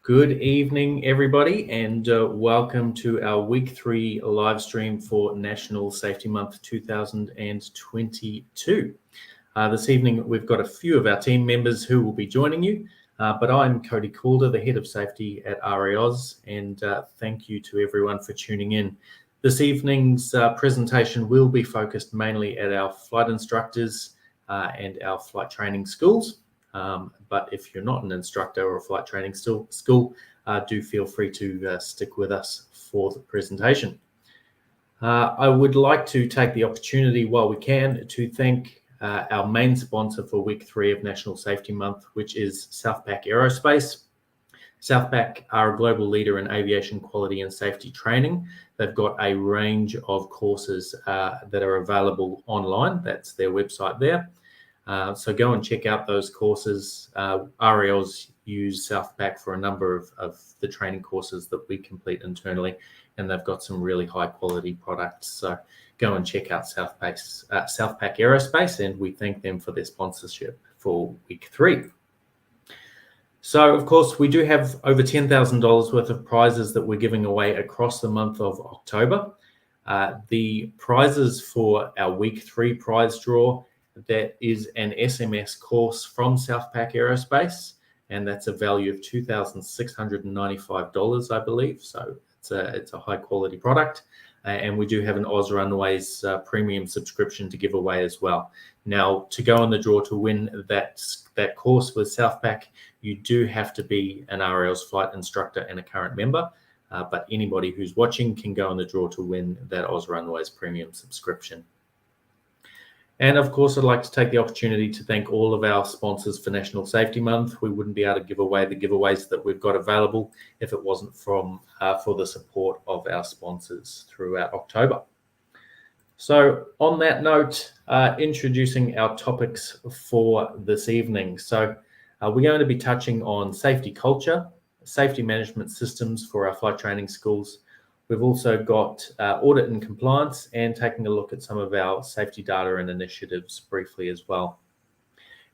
Good evening, everybody, and welcome to our Week 3 live stream for National Safety Month 2022. This evening, we've got a few of our team members who will be joining you, but I'm Cody Calder, the Head of Safety at RAOZ, and thank you to everyone for tuning in. This evening's presentation will be focused mainly at our flight instructors and our flight training schools. But if you're not an instructor or a flight training school, do feel free to stick with us for the presentation. I would like to take the opportunity while we can to thank our main sponsor for Week 3 of National Safety Month, which is Southpac Aerospace. Southpac are a global leader in aviation quality and safety training. They've got a range of courses that are available online. That's their website there. So go and check out those courses. RAOs use Southpac for a number of the training courses that we complete internally, and they've got some really high quality products. So go and check out Southpac Aerospace, and we thank them for their sponsorship for Week 3. So, of course, we do have over $10,000 worth of prizes that we're giving away across the month of October. The prizes for our Week 3 prize draw, that is an SMS course from Southpac Aerospace, and that's a value of $2,695, I believe. So it's a high quality product, and we do have an Oz Runways premium subscription to give away as well. Now, to go on the draw to win that course with Southpac, you do have to be an RAO's flight instructor and a current member, but anybody who's watching can go on the draw to win that Oz Runways premium subscription. And of course, I'd like to take the opportunity to thank all of our sponsors for National Safety Month. We wouldn't be able to give away the giveaways that we've got available if it wasn't for the support of our sponsors throughout October. So on that note, introducing our topics for this evening. So we're going to be touching on safety culture, safety management systems for our flight training schools. We've also got audit and compliance, and taking a look at some of our safety data and initiatives briefly as well.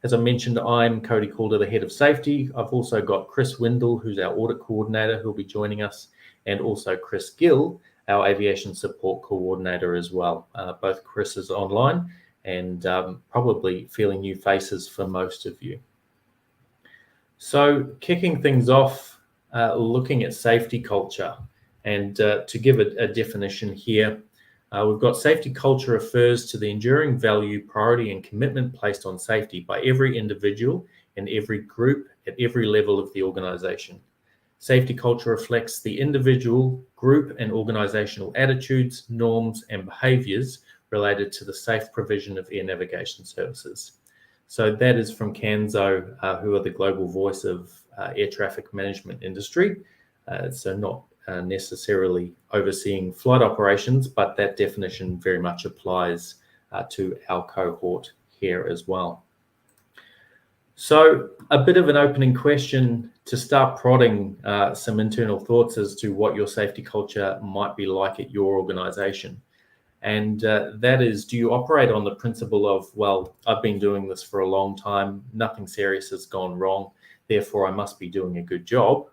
As I mentioned, I'm Cody Calder, the Head of Safety. I've also got Chris Windle, who's our audit coordinator, who'll be joining us, and also Chris Gill, our aviation support coordinator as well. Both Chris is online and probably feeling new faces for most of you. So kicking things off, looking at safety culture. And to give a definition here, we've got safety culture refers to the enduring value, priority, and commitment placed on safety by every individual and every group at every level of the organization. Safety culture reflects the individual, group, and organizational attitudes, norms, and behaviors related to the safe provision of air navigation services. So that is from CANSO, who are the global voice of air traffic management industry. So not necessarily overseeing flight operations, but that definition very much applies to our cohort here as well. So a bit of an opening question to start prodding some internal thoughts as to what your safety culture might be like at your organization. And that is, do you operate on the principle of, well, I've been doing this for a long time, nothing serious has gone wrong, therefore I must be doing a good job?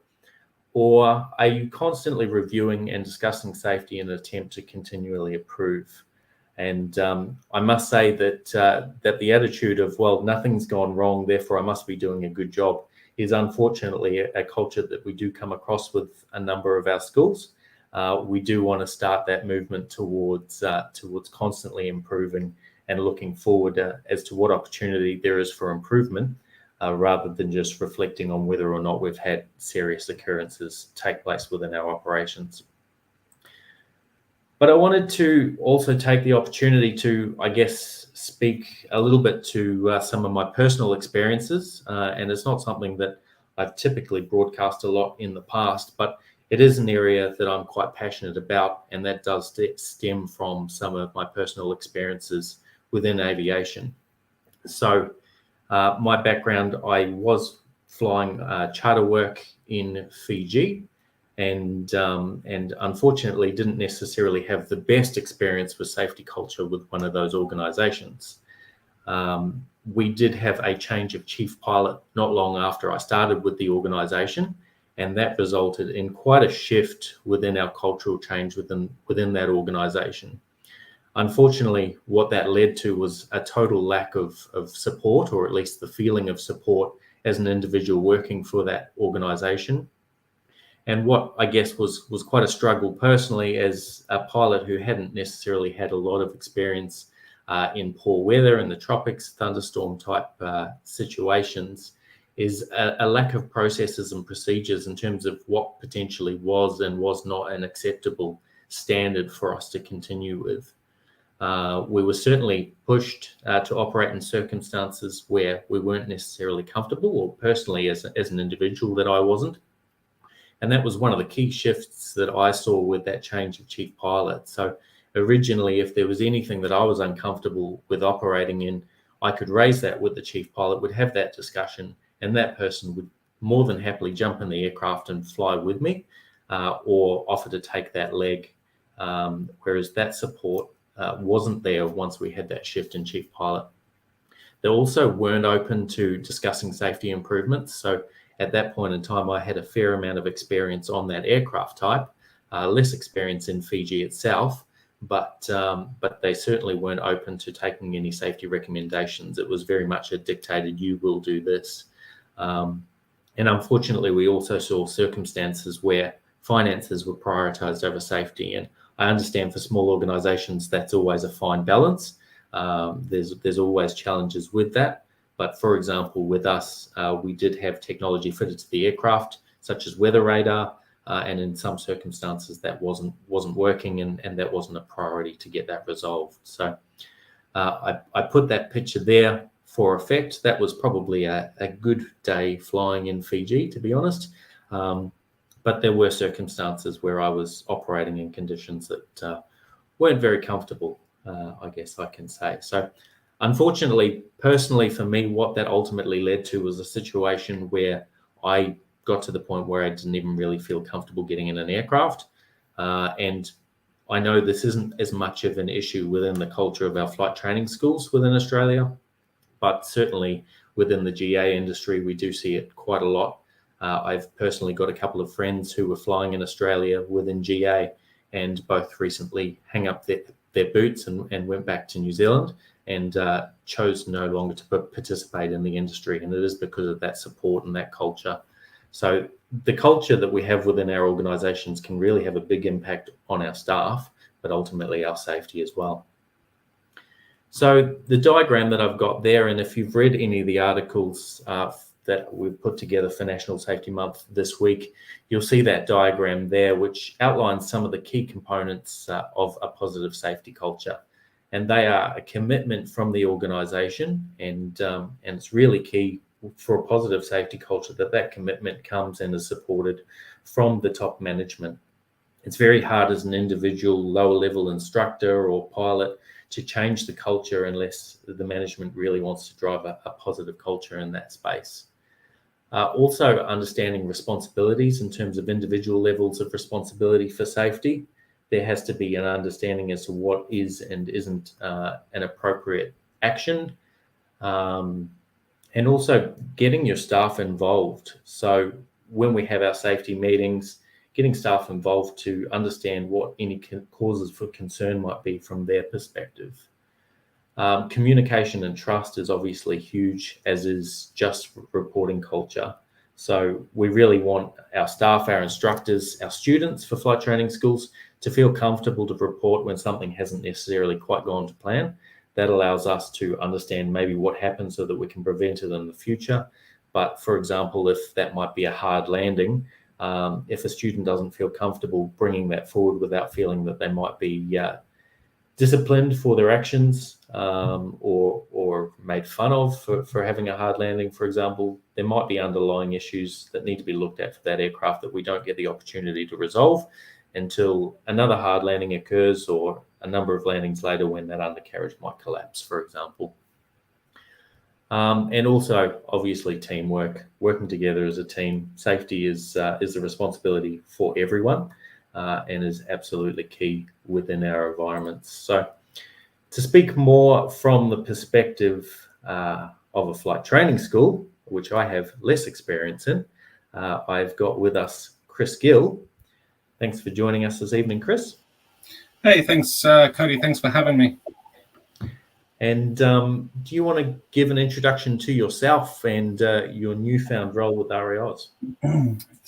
Or are you constantly reviewing and discussing safety in an attempt to continually improve? And I must say that that the attitude of, well, nothing's gone wrong, therefore I must be doing a good job, is unfortunately a culture that we do come across with a number of our schools. We do want to start that movement towards constantly improving and looking forward as to what opportunity there is for improvement, rather than just reflecting on whether or not we've had serious occurrences take place within our operations. But I wanted to also take the opportunity to, I guess, speak a little bit to some of my personal experiences. And it's not something that I've typically broadcast a lot in the past, but it is an area that I'm quite passionate about, and that does stem from some of my personal experiences within aviation. So my background, I was flying charter work in Fiji, and unfortunately didn't necessarily have the best experience with safety culture with one of those organizations. We did have a change of chief pilot not long after I started with the organization, And that resulted in quite a shift within our cultural change within that organization. Unfortunately, what that led to was a total lack of support, or at least the feeling of support as an individual working for that organization. And what I guess was quite a struggle personally as a pilot who hadn't necessarily had a lot of experience in poor weather in the tropics, thunderstorm type situations, is a lack of processes and procedures in terms of what potentially was and was not an acceptable standard for us to continue with. We were certainly pushed to operate in circumstances where we weren't necessarily comfortable, or personally as an individual that I wasn't. And that was one of the key shifts that I saw with that change of chief pilot. So originally, if there was anything that I was uncomfortable with operating in, I could raise that with the chief pilot, would have that discussion, and that person would more than happily jump in the aircraft and fly with me, or offer to take that leg. Whereas that support wasn't there once we had that shift in chief pilot. They also weren't open to discussing safety improvements. So at that point in time, I had a fair amount of experience on that aircraft type, less experience in Fiji itself, but they certainly weren't open to taking any safety recommendations. It was very much a dictated, you will do this. And unfortunately, we also saw circumstances where finances were prioritized over safety. And I understand for small organizations, that's always a fine balance. There's always challenges with that. But for example, with us, we did have technology fitted to the aircraft, such as weather radar, and in some circumstances that wasn't working, and that wasn't a priority to get that resolved. So I put that picture there for effect. That was probably a good day flying in Fiji, to be honest. But there were circumstances where I was operating in conditions that weren't very comfortable, I guess I can say. So unfortunately, personally for me, what that ultimately led to was a situation where I got to the point where I didn't even really feel comfortable getting in an aircraft. And I know this isn't as much of an issue within the culture of our flight training schools within Australia, but certainly within the GA industry, we do see it quite a lot. I've personally got a couple of friends who were flying in Australia within GA, and both recently hung up their boots and went back to New Zealand and chose no longer to participate in the industry. And it is because of that support and that culture. So the culture that we have within our organizations can really have a big impact on our staff, but ultimately our safety as well. So the diagram that I've got there, and if you've read any of the articles that we've put together for National Safety Month this week, you'll see that diagram there, which outlines some of the key components of a positive safety culture. And they are a commitment from the organization, and it's really key for a positive safety culture that commitment comes and is supported from the top management. It's very hard as an individual lower level instructor or pilot to change the culture unless the management really wants to drive a positive culture in that space. Also understanding responsibilities in terms of individual levels of responsibility for safety. There has to be an understanding as to what is and isn't an appropriate action. And also getting your staff involved. So when we have our safety meetings, getting staff involved to understand what any causes for concern might be from their perspective. Communication and trust is obviously huge, as is just reporting culture. So we really want our staff, our instructors, our students for flight training schools to feel comfortable to report when something hasn't necessarily quite gone to plan. That allows us to understand maybe what happened so that we can prevent it in the future. But for example, if that might be a hard landing, if a student doesn't feel comfortable bringing that forward without feeling that they might be disciplined for their actions, or made fun of for having a hard landing, for example, there might be underlying issues that need to be looked at for that aircraft that we don't get the opportunity to resolve until another hard landing occurs, or a number of landings later when that undercarriage might collapse, for example. And also, obviously, teamwork, working together as a team. Safety is a responsibility for everyone, and is absolutely key within our environments. So to speak more from the perspective of a flight training school, which I have less experience in, I've got with us Chris Gill. Thanks for joining us this evening, Chris. Hey, thanks, Cody. Thanks for having me. And do you want to give an introduction to yourself and your newfound role with RAOs?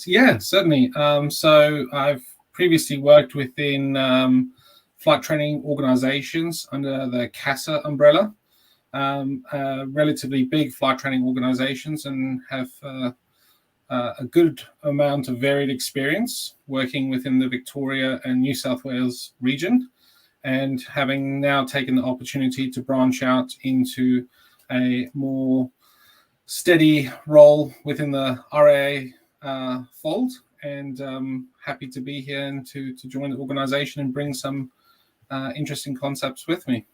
Yeah, certainly. So I've previously worked within flight training organizations under the CASA umbrella, relatively big flight training organizations, and have a good amount of varied experience working within the Victoria and New South Wales region, and having now taken the opportunity to branch out into a more steady role within the RAA fold, and happy to be here and to join the organization and bring some interesting concepts with me.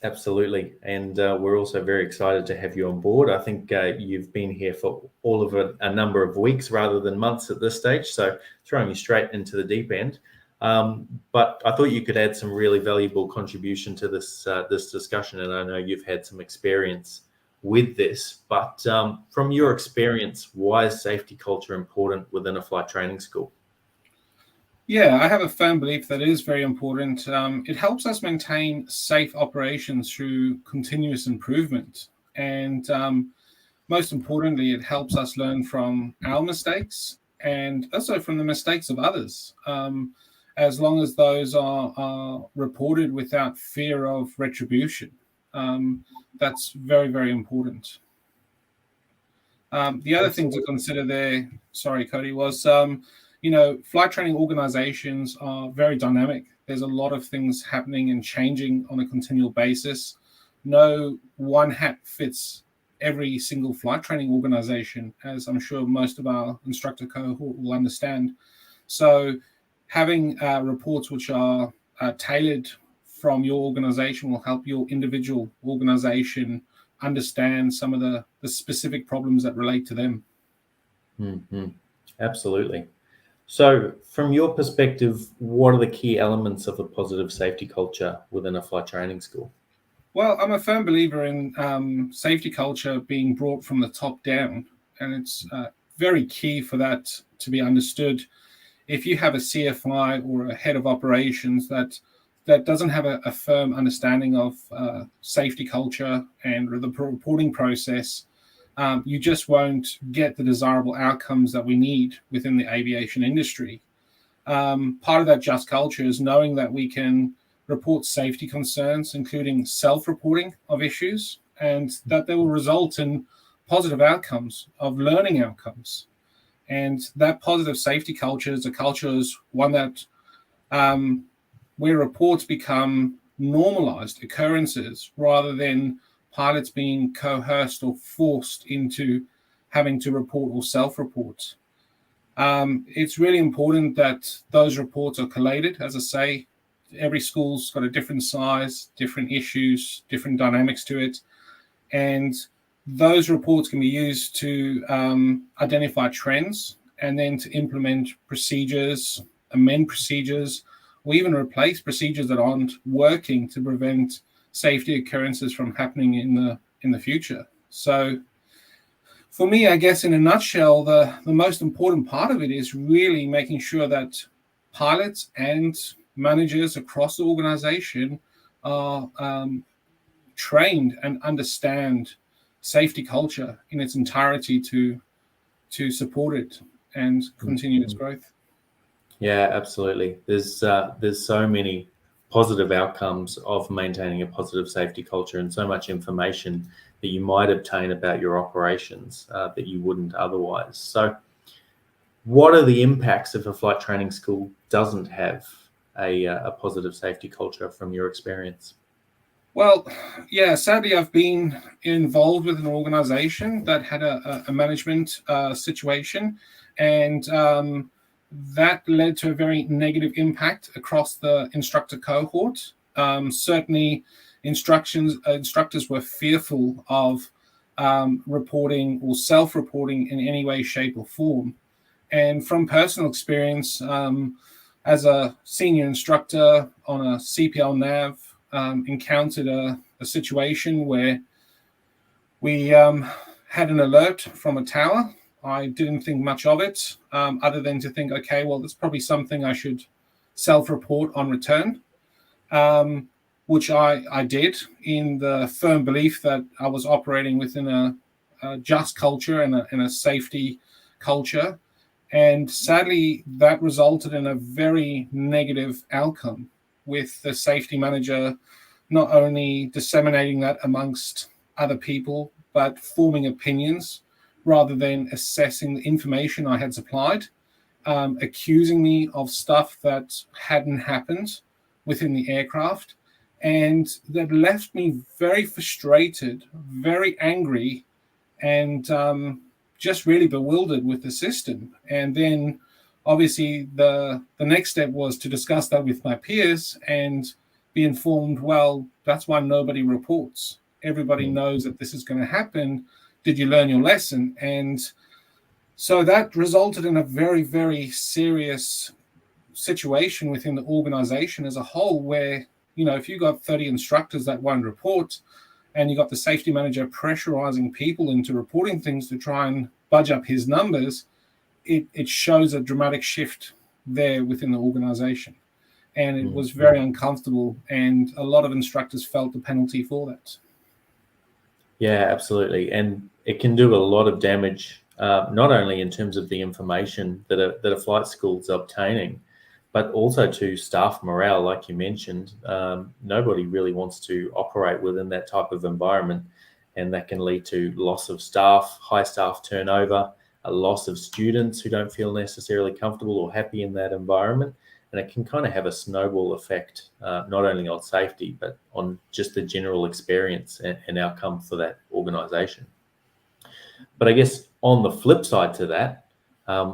Absolutely. And we're also very excited to have you on board. I think you've been here for all of a number of weeks rather than months at this stage, so throwing you straight into the deep end. But I thought you could add some really valuable contribution to this discussion, and I know you've had some experience with this. But from your experience, why is safety culture important within a flight training school? Yeah, I have a firm belief that it is very important. It helps us maintain safe operations through continuous improvement. And most importantly, it helps us learn from our mistakes and also from the mistakes of others, as long as those are reported without fear of retribution. That's very, very important. The other thing to consider there, sorry, Cody, was flight training organizations are very dynamic. There's a lot of things happening and changing on a continual basis. No one hat fits every single flight training organization, as I'm sure most of our instructor cohort will understand. So having reports which are tailored from your organization will help your individual organization understand some of the specific problems that relate to them. Mm-hmm. Absolutely. So from your perspective, what are the key elements of a positive safety culture within a flight training school? Well, I'm a firm believer in safety culture being brought from the top down, and it's very key for that to be understood. If you have a CFI or a head of operations that doesn't have a firm understanding of safety culture and the reporting process, you just won't get the desirable outcomes that we need within the aviation industry. Part of that just culture is knowing that we can report safety concerns, including self-reporting of issues, and that they will result in positive outcomes, of learning outcomes. And that positive safety culture is one that where reports become normalized occurrences rather than pilots being coerced or forced into having to report or self-report. It's really important that those reports are collated. As I say, every school's got a different size, different issues, different dynamics to it. And those reports can be used to identify trends and then to implement procedures, amend procedures, or even replace procedures that aren't working to prevent safety occurrences from happening in the future. So for me, I guess in a nutshell, the most important part of it is really making sure that pilots and managers across the organization are trained and understand safety culture in its entirety to support it and continue its growth. Yeah, absolutely. There's so many positive outcomes of maintaining a positive safety culture, and so much information that you might obtain about your operations that you wouldn't otherwise. So what are the impacts if a flight training school doesn't have a positive safety culture from your experience? Well, yeah, sadly, I've been involved with an organization that had a management situation, and that led to a very negative impact across the instructor cohort. Certainly, instructors were fearful of reporting or self-reporting in any way, shape, or form. And from personal experience, as a senior instructor on a CPL nav, encountered a situation where we had an alert from a tower I didn't think much of it, other than to think, okay, well, that's probably something I should self-report on return, which I did, in the firm belief that I was operating within a just culture and a safety culture. And sadly, that resulted in a very negative outcome, with the safety manager not only disseminating that amongst other people, but forming opinions rather than assessing the information I had supplied, accusing me of stuff that hadn't happened within the aircraft. And that left me very frustrated, very angry, and just really bewildered with the system. And then obviously the next step was to discuss that with my peers and be informed, well, that's why nobody reports. Everybody knows that this is going to happen. Did you learn your lesson? And so that resulted in a very, very serious situation within the organization as a whole, where, if you got 30 instructors that won't report, and you got the safety manager pressurizing people into reporting things to try and budge up his numbers, it shows a dramatic shift there within the organization. And it was very uncomfortable, and a lot of instructors felt the penalty for that. Yeah, absolutely. And it can do a lot of damage, not only in terms of the information that a flight school is obtaining, but also to staff morale, like you mentioned. Nobody really wants to operate within that type of environment, and that can lead to loss of staff, high staff turnover, a loss of students who don't feel necessarily comfortable or happy in that environment. And it can kind of have a snowball effect, not only on safety, but on just the general experience and outcome for that organization. But I guess on the flip side to that,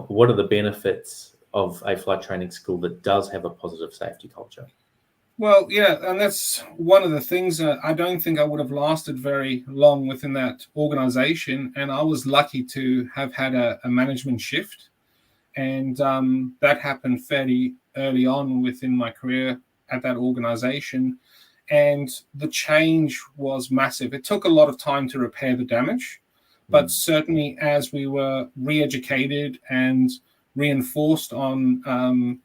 what are the benefits of a flight training school that does have a positive safety culture? Well, yeah, and that's one of the things. I don't think I would have lasted very long within that organization. And I was lucky to have had a management shift. And that happened fairly early on within my career at that organization. And the change was massive. It took a lot of time to repair the damage, but certainly as we were re-educated and reinforced on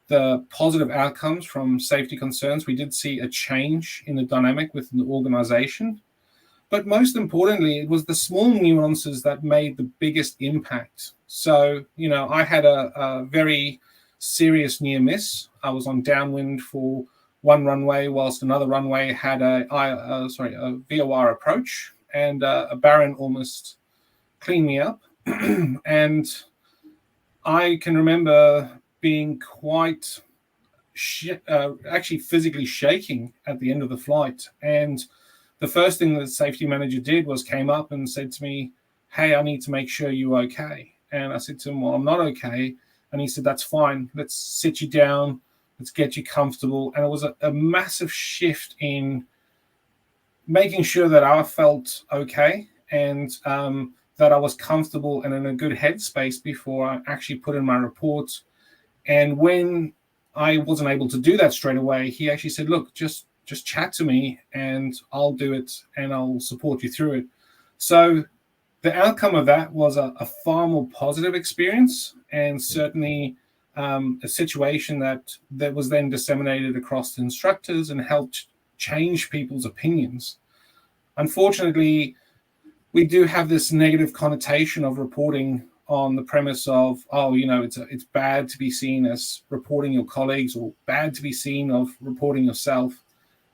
the positive outcomes from safety concerns, we did see a change in the dynamic within the organization. But most importantly, it was the small nuances that made the biggest impact. So, I had a very serious near miss. I was on downwind for one runway, whilst another runway had a VOR approach, and a Baron almost cleaned me up. And I can remember being quite actually physically shaking at the end of the flight. And the first thing that the safety manager did was came up and said to me, "Hey, I need to make sure you're okay." And I said to him, "Well, I'm not okay." And he said, "That's fine. Let's sit you down. Let's get you comfortable." And it was a massive shift in making sure that I felt okay, and that I was comfortable and in a good headspace before I actually put in my report. And when I wasn't able to do that straight away, he actually said, "Look, just chat to me and I'll do it and I'll support you through it." So the outcome of that was a far more positive experience, and certainly a situation that was then disseminated across the instructors and helped change people's opinions. Unfortunately, we do have this negative connotation of reporting on the premise of, it's bad to be seen as reporting your colleagues, or bad to be seen of reporting yourself.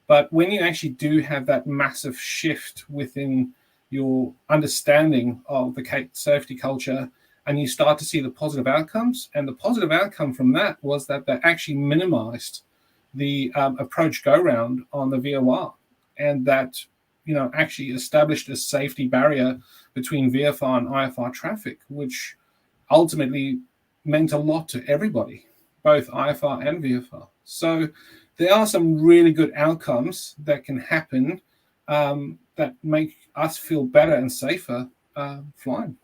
But when you actually do have that massive shift within your understanding of the safety culture, and you start to see the positive outcomes, and the positive outcome from that was that they actually minimized the approach go-round on the VOR, and that actually established a safety barrier between VFR and IFR traffic, which ultimately meant a lot to everybody, both IFR and VFR. So there are some really good outcomes that can happen that make us feel better and safer flying.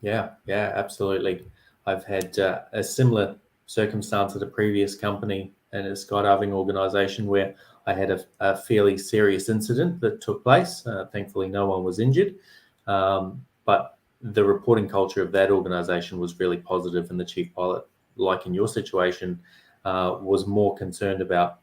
Yeah, absolutely. I've had a similar circumstance at a previous company and a skydiving organization where I had a fairly serious incident that took place. Thankfully, no one was injured. But the reporting culture of that organization was really positive, and the chief pilot, like in your situation, was more concerned about,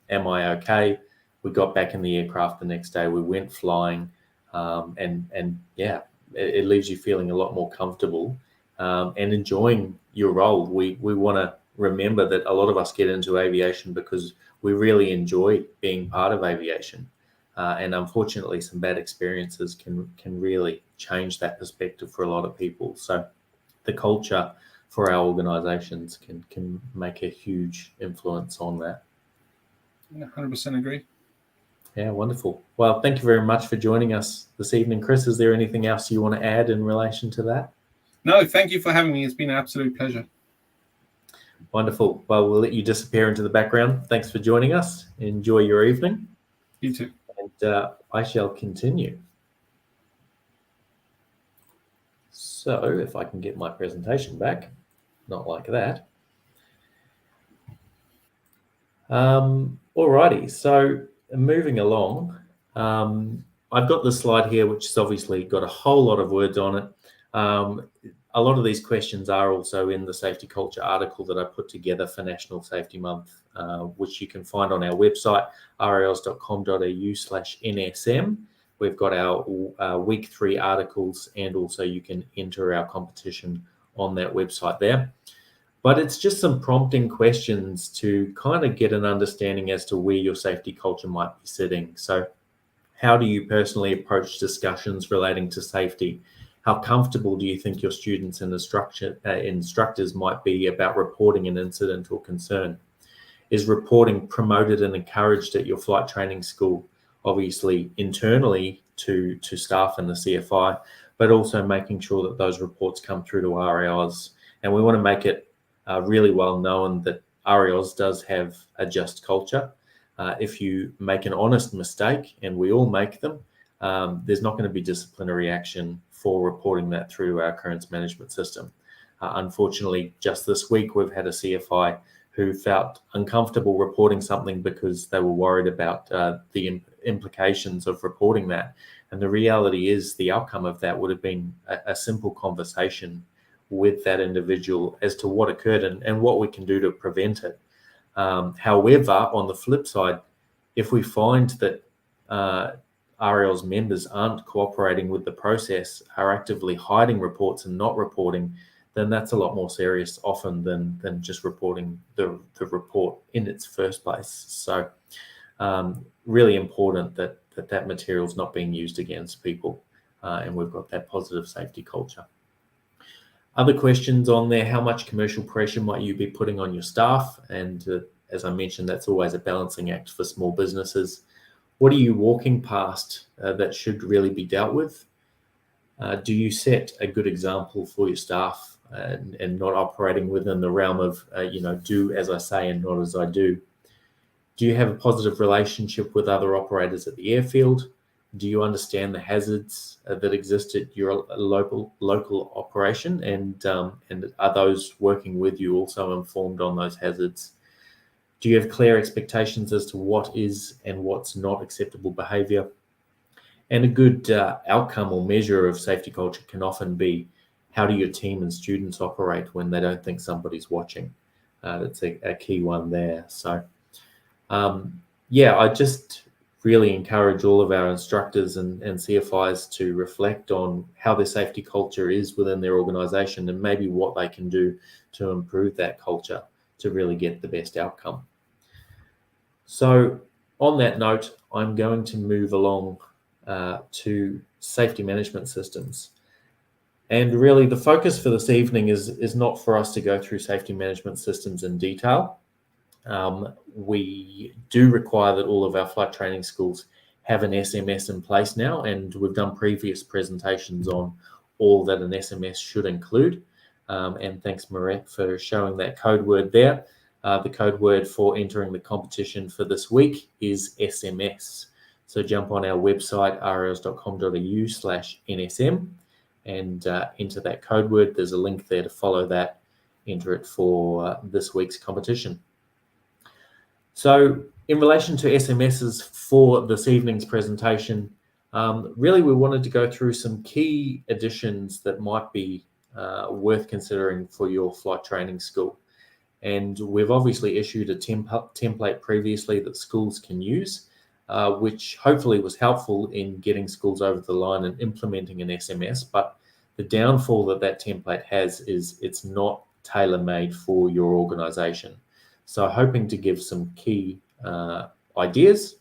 am I okay? We got back in the aircraft the next day, we went flying, and yeah, it leaves you feeling a lot more comfortable and enjoying your role. We want to remember that a lot of us get into aviation because we really enjoy being part of aviation. And unfortunately, some bad experiences can really change that perspective for a lot of people. So the culture for our organizations can make a huge influence on that. Yeah, 100% agree. Yeah, wonderful. Well, thank you very much for joining us this evening, Chris. Is there anything else you want to add in relation to that? No, thank you for having me. It's been an absolute pleasure. Wonderful. Well, we'll let you disappear into the background. Thanks for joining us. Enjoy your evening. You too. And I shall continue. So if I can get my presentation back, not like that. Alrighty, so moving along, I've got this slide here, which has obviously got a whole lot of words on it. A lot of these questions are also in the safety culture article that I put together for National Safety Month, which you can find on our website, rals.com.au/NSM. We've got our week 3 articles, and also you can enter our competition on that website there. But it's just some prompting questions to kind of get an understanding as to where your safety culture might be sitting. So how do you personally approach discussions relating to safety? How comfortable do you think your students and instructors might be about reporting an incident or concern? Is reporting promoted and encouraged at your flight training school? Obviously internally to staff and the CFI, but also making sure that those reports come through to RAOs. And we want to make it really well known that RAOs does have a just culture. If you make an honest mistake, and we all make them, there's not going to be disciplinary action for reporting that through to our occurrence management system. Unfortunately, just this week, we've had a CFI who felt uncomfortable reporting something because they were worried about the implications of reporting that. And the reality is the outcome of that would have been a simple conversation with that individual as to what occurred and what we can do to prevent it. However, on the flip side, if we find that RL's members aren't cooperating with the process, are actively hiding reports and not reporting, then that's a lot more serious often than just reporting the report in its first place. So really important that material is not being used against people, and we've got that positive safety culture. Other questions on there: how much commercial pressure might you be putting on your staff? And as I mentioned, that's always a balancing act for small businesses. What are you walking past that should really be dealt with? Do you set a good example for your staff and not operating within the realm of, do as I say and not as I do? Do you have a positive relationship with other operators at the airfield? Do you understand the hazards that exist at your local operation, and are those working with you also informed on those hazards? Do you have clear expectations as to what is and what's not acceptable behaviour? And a good outcome or measure of safety culture can often be, how do your team and students operate when they don't think somebody's watching? That's a key one there. So, I just really encourage all of our instructors and CFIs to reflect on how their safety culture is within their organisation and maybe what they can do to improve that culture to really get the best outcome. So on that note, I'm going to move along to safety management systems. And really the focus for this evening is not for us to go through safety management systems in detail. We do require that all of our flight training schools have an SMS in place now, and we've done previous presentations on all that an SMS should include. And thanks, Marek, for showing that code word there. The code word for entering the competition for this week is SMS. So jump on our website, rls.com.au/NSM, and enter that code word. There's a link there to follow that, enter it for this week's competition. So in relation to SMSs for this evening's presentation, Really, we wanted to go through some key additions that might be worth considering for your flight training school. And we've obviously issued a template previously that schools can use, which hopefully was helpful in getting schools over the line and implementing an SMS. But the downfall that template has is it's not tailor-made for your organization. So hoping to give some key ideas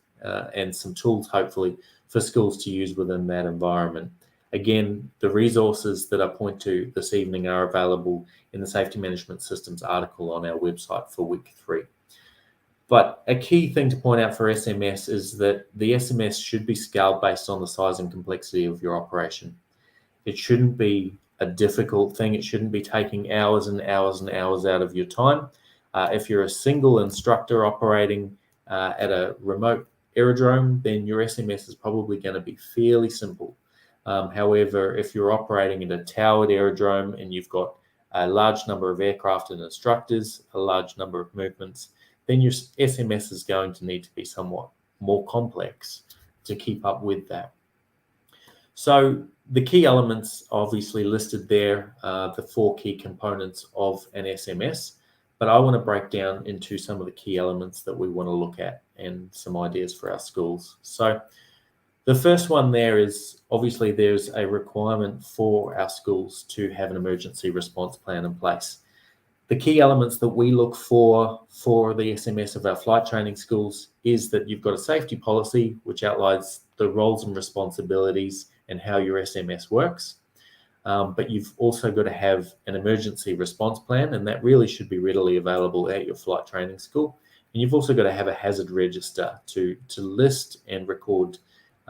and some tools, hopefully, for schools to use within that environment. Again, the resources that I point to this evening are available in the Safety Management Systems article on our website for week 3. But a key thing to point out for SMS is that the SMS should be scaled based on the size and complexity of your operation. It shouldn't be a difficult thing. It shouldn't be taking hours and hours and hours out of your time. If you're a single instructor operating at a remote aerodrome, then your SMS is probably going to be fairly simple. However, if you're operating at a towered aerodrome and you've got a large number of aircraft and instructors, a large number of movements, then your SMS is going to need to be somewhat more complex to keep up with that. So the key elements obviously listed there, the 4 key components of an SMS, but I want to break down into some of the key elements that we want to look at and some ideas for our schools. So the first one there is obviously there's a requirement for our schools to have an emergency response plan in place. The key elements that we look for the SMS of our flight training schools is that you've got a safety policy which outlines the roles and responsibilities and how your SMS works. But you've also got to have an emergency response plan, and that really should be readily available at your flight training school. And you've also got to have a hazard register to list and record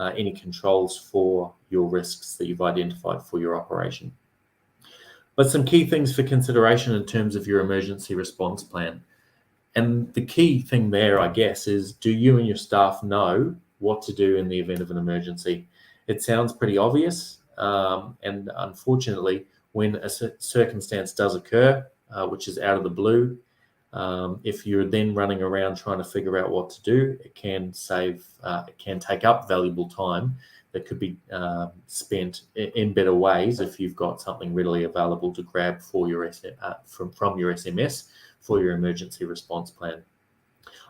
any controls for your risks that you've identified for your operation. But some key things for consideration in terms of your emergency response plan. And the key thing there, I guess, is do you and your staff know what to do in the event of an emergency? It sounds pretty obvious, and unfortunately, when a circumstance does occur, which is out of the blue, if you're then running around trying to figure out what to do, it can take up valuable time that could be spent in better ways if you've got something readily available to grab for your from your SMS for your emergency response plan.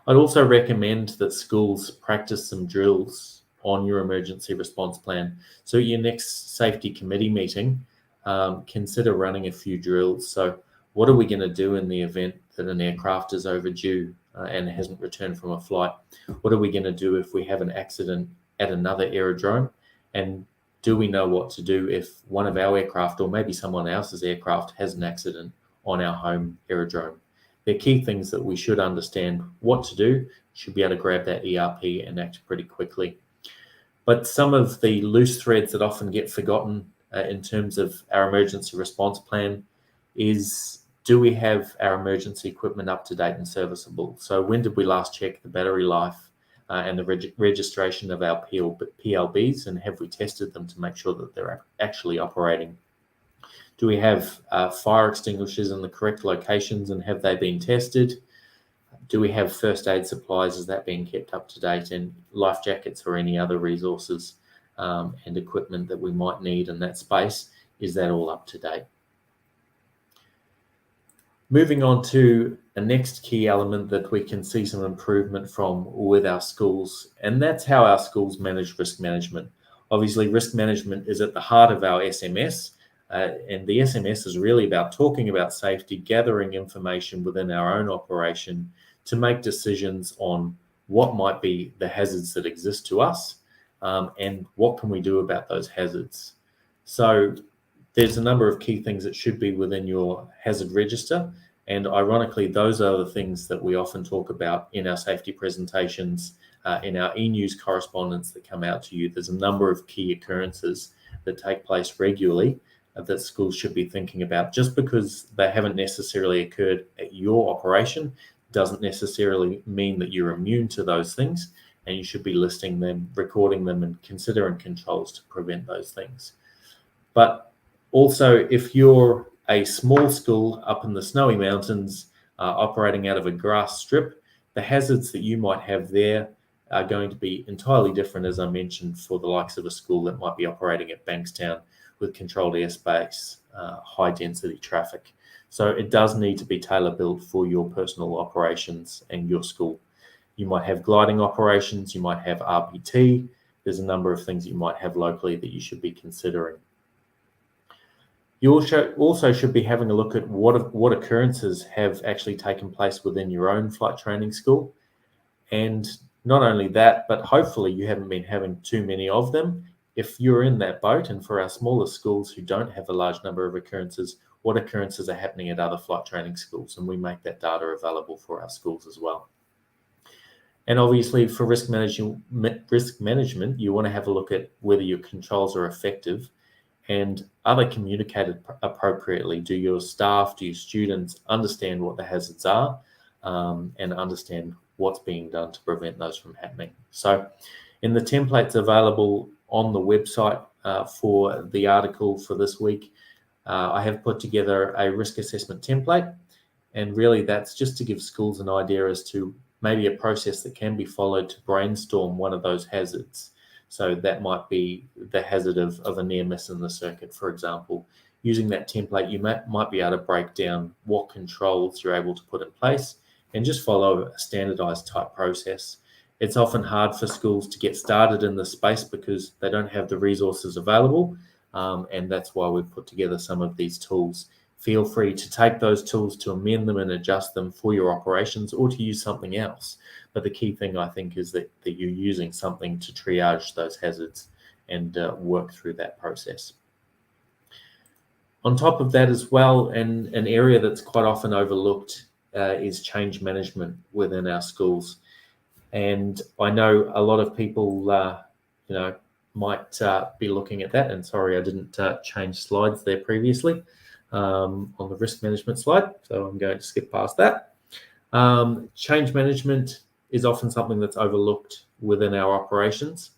I'd also recommend that schools practice some drills on your emergency response plan. So your next safety committee meeting, consider running a few drills. So what are we going to do in the event that an aircraft is overdue and hasn't returned from a flight? What are we going to do if we have an accident at another aerodrome? And do we know what to do if one of our aircraft or maybe someone else's aircraft has an accident on our home aerodrome? They're key things that we should understand what to do, should be able to grab that ERP and act pretty quickly. But some of the loose threads that often get forgotten in terms of our emergency response plan is, do we have our emergency equipment up to date and serviceable? So when did we last check the battery life and the registration of our PLBs, and have we tested them to make sure that they're actually operating? Do we have fire extinguishers in the correct locations, and have they been tested? Do we have first aid supplies? Is that being kept up to date? And life jackets or any other resources and equipment that we might need in that space, is that all up to date? Moving on to a next key element that we can see some improvement from with our schools, and that's how our schools manage risk management. Obviously, risk management is at the heart of our SMS, and the SMS is really about talking about safety, gathering information within our own operation to make decisions on what might be the hazards that exist to us, and what can we do about those hazards. So there's a number of key things that should be within your hazard register. And ironically, those are the things that we often talk about in our safety presentations, in our e-news correspondence that come out to you. There's a number of key occurrences that take place regularly that schools should be thinking about. Just because they haven't necessarily occurred at your operation doesn't necessarily mean that you're immune to those things, and you should be listing them, recording them, and considering controls to prevent those things. But also, if you're a small school up in the snowy mountains operating out of a grass strip, the hazards that you might have there are going to be entirely different, as I mentioned, for the likes of a school that might be operating at Bankstown with controlled airspace, high density traffic. So it does need to be tailor-built for your personal operations and your school. You might have gliding operations, you might have RPT. There's a number of things you might have locally that you should be considering. You also should be having a look at what occurrences have actually taken place within your own flight training school. And not only that, but hopefully you haven't been having too many of them. If you're in that boat, and for our smaller schools who don't have a large number of occurrences, what occurrences are happening at other flight training schools? And we make that data available for our schools as well. And obviously for risk management, you want to have a look at whether your controls are effective and are they communicated appropriately? Do your staff, do your students understand what the hazards are and understand what's being done to prevent those from happening? So in the templates available on the website for the article for this week, I have put together a risk assessment template. And really that's just to give schools an idea as to maybe a process that can be followed to brainstorm one of those hazards. So that might be the hazard of a near miss in the circuit, for example. Using that template, you might be able to break down what controls you're able to put in place and just follow a standardized type process. It's often hard for schools to get started in this space because they don't have the resources available. And that's why we've put together some of these tools. Feel free to take those tools to amend them and adjust them for your operations or to use something else. But the key thing, I think, is that you're using something to triage those hazards and work through that process. On top of that as well, and an area that's quite often overlooked is change management within our schools. And I know a lot of people, might be looking at that. And sorry, I didn't change slides there previously on the risk management slide. So I'm going to skip past that. Change management is often something that's overlooked within our operations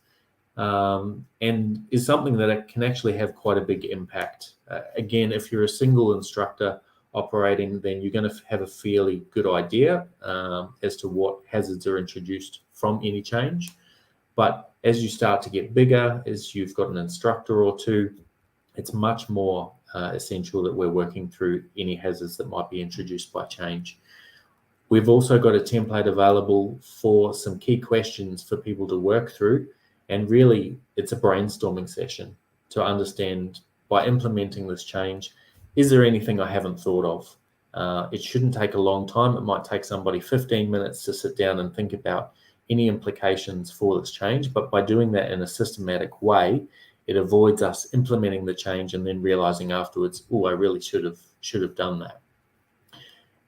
and is something that can actually have quite a big impact. Again, if you're a single instructor operating, then you're going to have a fairly good idea as to what hazards are introduced from any change. But as you start to get bigger, as you've got an instructor or two, it's much more essential that we're working through any hazards that might be introduced by change. We've also got a template available for some key questions for people to work through. And really, it's a brainstorming session to understand, by implementing this change, is there anything I haven't thought of? It shouldn't take a long time. It might take somebody 15 minutes to sit down and think about any implications for this change. But by doing that in a systematic way, it avoids us implementing the change and then realizing afterwards, oh, I really should have done that.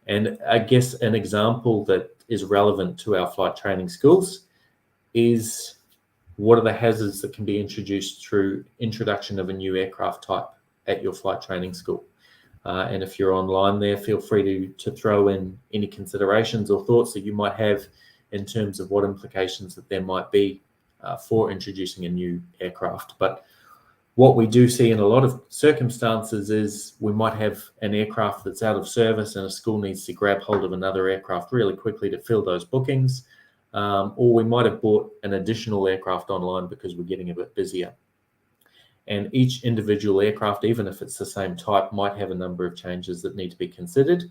And I guess an example that is relevant to our flight training schools is what are the hazards that can be introduced through introduction of a new aircraft type at your flight training school. And if you're online there, feel free to throw in any considerations or thoughts that you might have in terms of what implications that there might be for introducing a new aircraft. But what we do see in a lot of circumstances is we might have an aircraft that's out of service and a school needs to grab hold of another aircraft really quickly to fill those bookings. Or we might have bought an additional aircraft online because we're getting a bit busier. And each individual aircraft, even if it's the same type, might have a number of changes that need to be considered.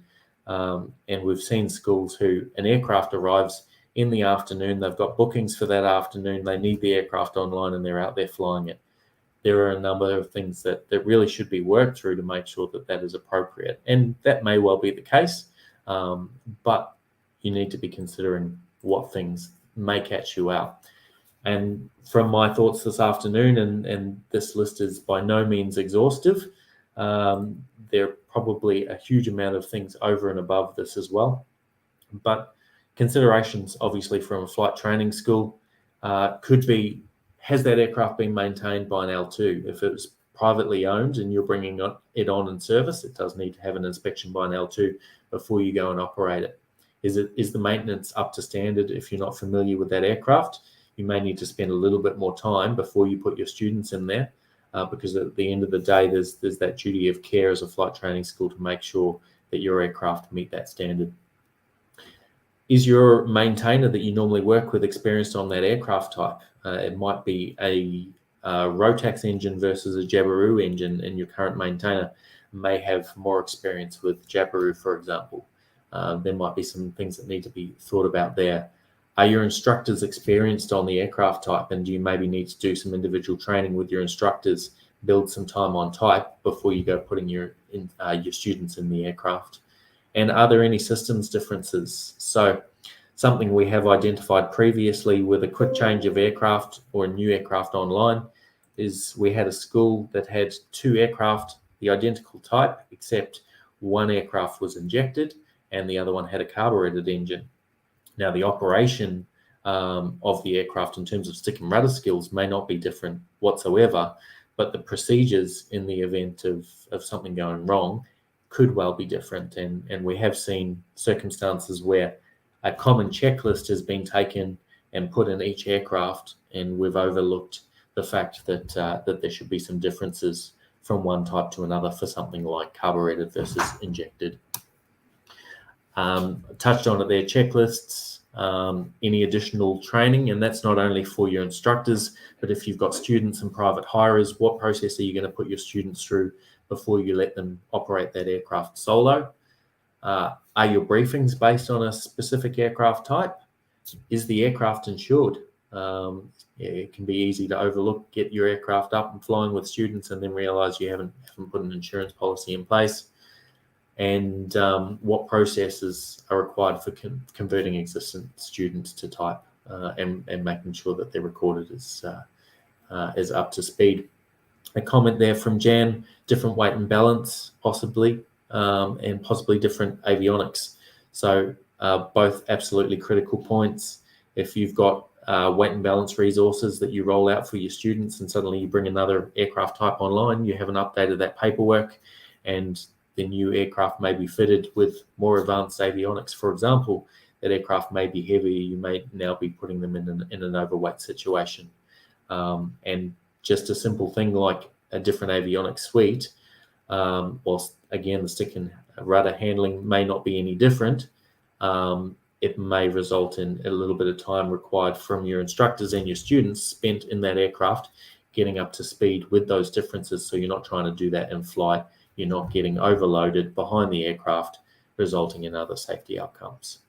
And we've seen schools who an aircraft arrives in the afternoon, they've got bookings for that afternoon, they need the aircraft online and they're out there flying it. There are a number of things that really should be worked through to make sure that that is appropriate. And that may well be the case, but you need to be considering what things may catch you out. And from my thoughts this afternoon, and this list is by no means exhaustive, there are probably a huge amount of things over and above this as well. But considerations, obviously, from a flight training school could be, has that aircraft been maintained by an L2? If it was privately owned and you're bringing it on in service, it does need to have an inspection by an L2 before you go and operate it. Is the maintenance up to standard? If you're not familiar with that aircraft, you may need to spend a little bit more time before you put your students in there, because at the end of the day, there's that duty of care as a flight training school to make sure that your aircraft meet that standard. Is your maintainer that you normally work with experienced on that aircraft type? It might be a Rotax engine versus a Jabiru engine, and your current maintainer may have more experience with Jabiru, for example. There might be some things that need to be thought about there. Are your instructors experienced on the aircraft type, and do you maybe need to do some individual training with your instructors, build some time on type before you go putting your students in the aircraft? And are there any systems differences? So something we have identified previously with a quick change of aircraft or a new aircraft online is we had a school that had 2 aircraft, the identical type, except one aircraft was injected and the other one had a carbureted engine. Now, the operation of the aircraft in terms of stick and rudder skills may not be different whatsoever, but the procedures in the event of something going wrong could well be different. And we have seen circumstances where a common checklist has been taken and put in each aircraft, and we've overlooked the fact that that there should be some differences from one type to another for something like carbureted versus injected. Touched on it there, checklists, any additional training, and that's not only for your instructors, but if you've got students and private hirers, what process are you going to put your students through before you let them operate that aircraft solo? Are your briefings based on a specific aircraft type? Is the aircraft insured? It can be easy to overlook, get your aircraft up and flying with students and then realize you haven't put an insurance policy in place. And what processes are required for converting existing students to type and making sure that they're recorded as up to speed. A comment there from Jan, different weight and balance possibly, and possibly different avionics. So both absolutely critical points. If you've got weight and balance resources that you roll out for your students and suddenly you bring another aircraft type online, you haven't updated that paperwork, and the new aircraft may be fitted with more advanced avionics. For example, that aircraft may be heavier. You may now be putting them in an overweight situation. And just a simple thing like a different avionics suite, whilst again the stick and rudder handling may not be any different, it may result in a little bit of time required from your instructors and your students spent in that aircraft getting up to speed with those differences. So you're not trying to do that in flight. You're not getting overloaded behind the aircraft, resulting in other safety outcomes.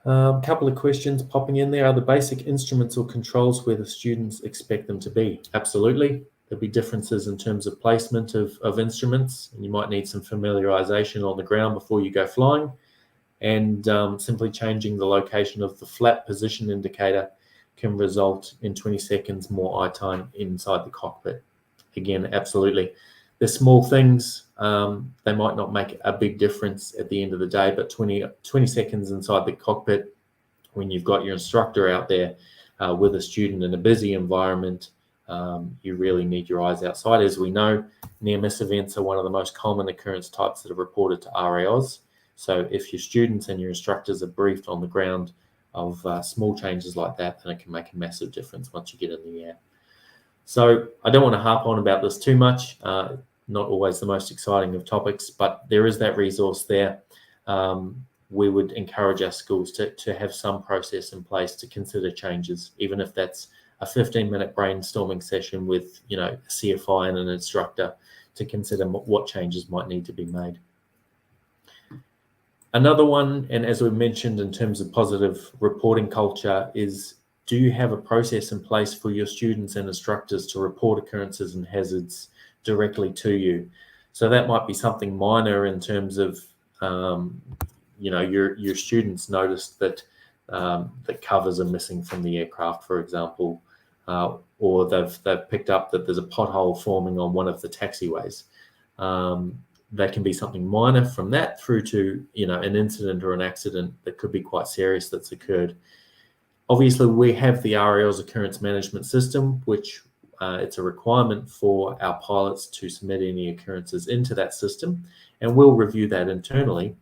A couple of questions popping in there. Are the basic instruments or controls where the students expect them to be? Absolutely. There'll be differences in terms of placement of instruments, and you might need some familiarization on the ground before you go flying. And simply changing the location of the flap position indicator can result in 20 seconds more eye time inside the cockpit. Again, absolutely. They're small things. They might not make a big difference at the end of the day, but 20 seconds inside the cockpit when you've got your instructor out there with a student in a busy environment, you really need your eyes outside. As we know, near-miss events are one of the most common occurrence types that are reported to RAOs. So if your students and your instructors are briefed on the ground of small changes like that, then it can make a massive difference once you get in the air. So I don't want to harp on about this too much, not always the most exciting of topics, but there is that resource there. We would encourage our schools to have some process in place to consider changes, even if that's a 15-minute brainstorming session with, a CFI and an instructor to consider what changes might need to be made. Another one, and as we mentioned in terms of positive reporting culture, is do you have a process in place for your students and instructors to report occurrences and hazards directly to you? So that might be something minor in terms of, your students noticed that the covers are missing from the aircraft, for example, or they've picked up that there's a pothole forming on one of the taxiways. That can be something minor from that through to, an incident or an accident that could be quite serious that's occurred. Obviously, we have the RAL's occurrence management system, which it's a requirement for our pilots to submit any occurrences into that system, and we'll review that internally.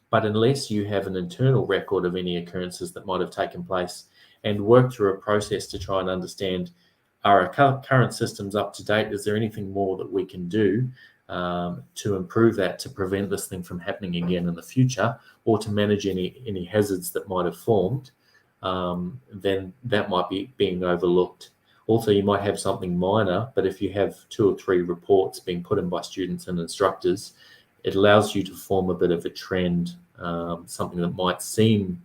But unless you have an internal record of any occurrences that might have taken place and work through a process to try and understand are our current systems up to date? Is there anything more that we can do to improve that, to prevent this thing from happening again in the future, or to manage any hazards that might have formed? Then that might be being overlooked. Also, you might have something minor, but if you have 2 or 3 reports being put in by students and instructors, it allows you to form a bit of a trend, something that might seem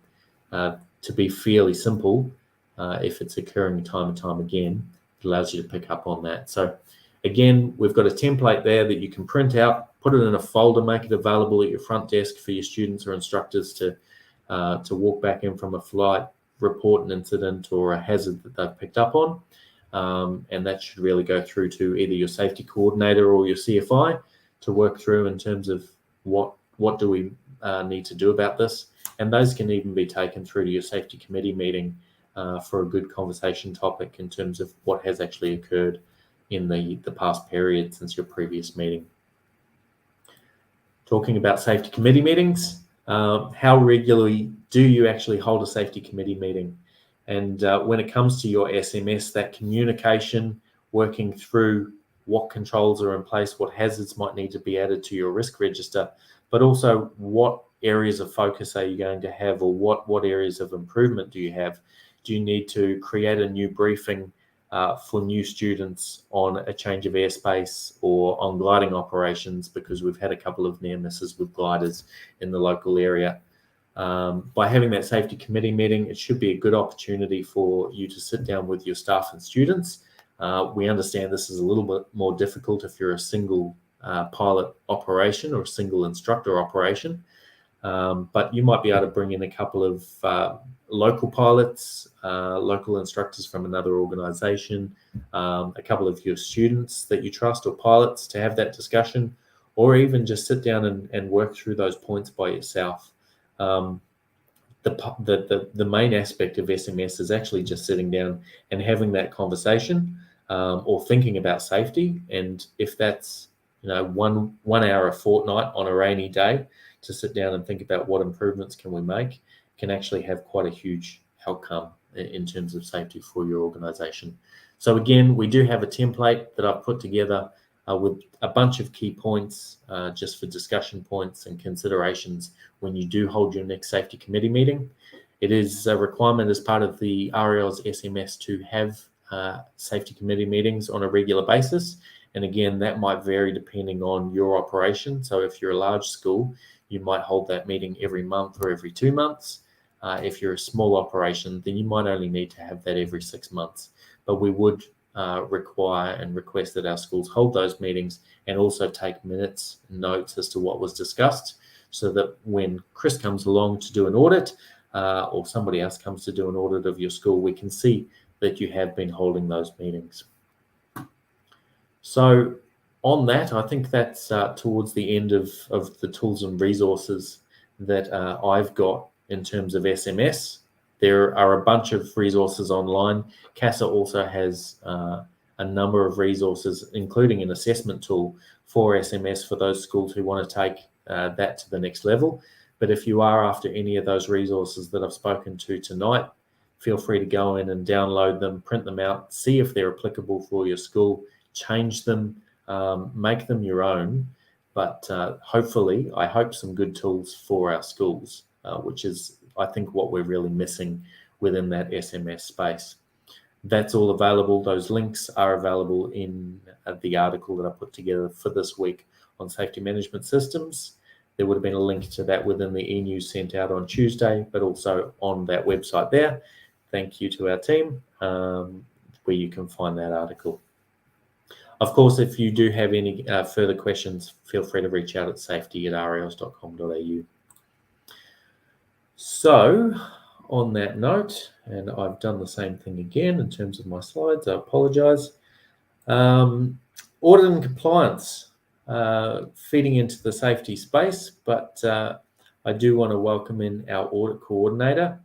to be fairly simple. If it's occurring time and time again, it allows you to pick up on that. So again, we've got a template there that you can print out, put it in a folder, make it available at your front desk for your students or instructors to walk back in from a flight, report an incident or a hazard that they've picked up on. And that should really go through to either your safety coordinator or your CFI to work through in terms of what do we need to do about this. And those can even be taken through to your safety committee meeting for a good conversation topic in terms of what has actually occurred in the past period since your previous meeting. Talking about safety committee meetings, how regularly do you actually hold a safety committee meeting? And when it comes to your SMS, that communication, working through what controls are in place, what hazards might need to be added to your risk register, but also what areas of focus are you going to have, or what areas of improvement do you have? Do you need to create a new briefing for new students on a change of airspace or on gliding operations, because we've had a couple of near misses with gliders in the local area? By having that safety committee meeting, it should be a good opportunity for you to sit down with your staff and students. We understand this is a little bit more difficult if you're a single pilot operation or a single instructor operation, but you might be able to bring in a couple of local pilots, local instructors from another organization, a couple of your students that you trust or pilots to have that discussion, or even just sit down and work through those points by yourself. The main aspect of SMS is actually just sitting down and having that conversation, or thinking about safety. And if that's 1 hour a fortnight on a rainy day to sit down and think about what improvements can we make, can actually have quite a huge outcome in terms of safety for your organization. So again, we do have a template that I've put together with a bunch of key points just for discussion points and considerations when you do hold your next safety committee meeting. It is a requirement as part of the RAL's SMS to have safety committee meetings on a regular basis. And again, that might vary depending on your operation. So if you're a large school, you might hold that meeting every month or every 2 months. If you're a small operation, then you might only need to have that every 6 months. But we would require and request that our schools hold those meetings and also take minutes and notes as to what was discussed, so that when Chris comes along to do an audit or somebody else comes to do an audit of your school, we can see that you have been holding those meetings. So on that, I think that's towards the end of the tools and resources that I've got in terms of SMS. There are a bunch of resources online. CASA also has a number of resources, including an assessment tool for SMS for those schools who want to take that to the next level. But if you are after any of those resources that I've spoken to tonight, feel free to go in and download them, print them out, see if they're applicable for your school, change them, make them your own. But hopefully, I hope some good tools for our schools, which is, I think, what we're really missing within that SMS space. That's all available. Those links are available in the article that I put together for this week on safety management systems. There would have been a link to that within the e-news sent out on Tuesday, but also on that website there. Thank you to our team, where you can find that article. Of course, if you do have any further questions, feel free to reach out at safety@rals.com.au. So, on that note, and I've done the same thing again in terms of my slides, I apologize. Audit and compliance, feeding into the safety space, but I do want to welcome in our audit coordinator,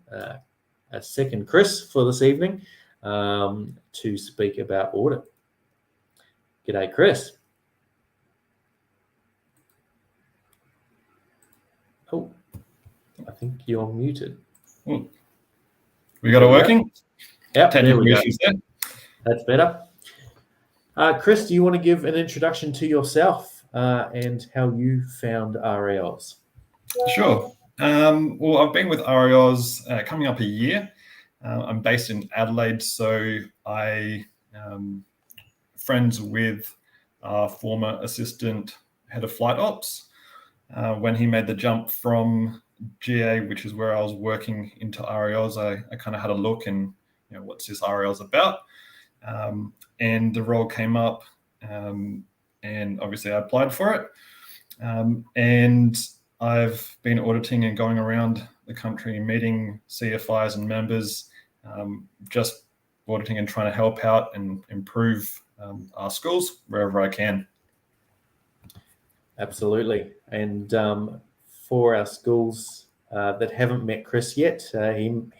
a second Chris for this evening, to speak about audit. G'day, Chris. Oh, I think you're muted. We got it working? Yep, there we go. That's better. Chris, do you want to give an introduction to yourself and how you found RAOs? Sure. Well, I've been with RAOs coming up a year. I'm based in Adelaide, so I friends with our former assistant head of flight ops. When he made the jump from GA, which is where I was working, into RAOs, I kind of had a look and, what's this RAOs about? And the role came up, and obviously I applied for it. And I've been auditing and going around the country, meeting CFIs and members, just auditing and trying to help out and improve our schools wherever I can. Absolutely. And for our schools that haven't met Chris yet,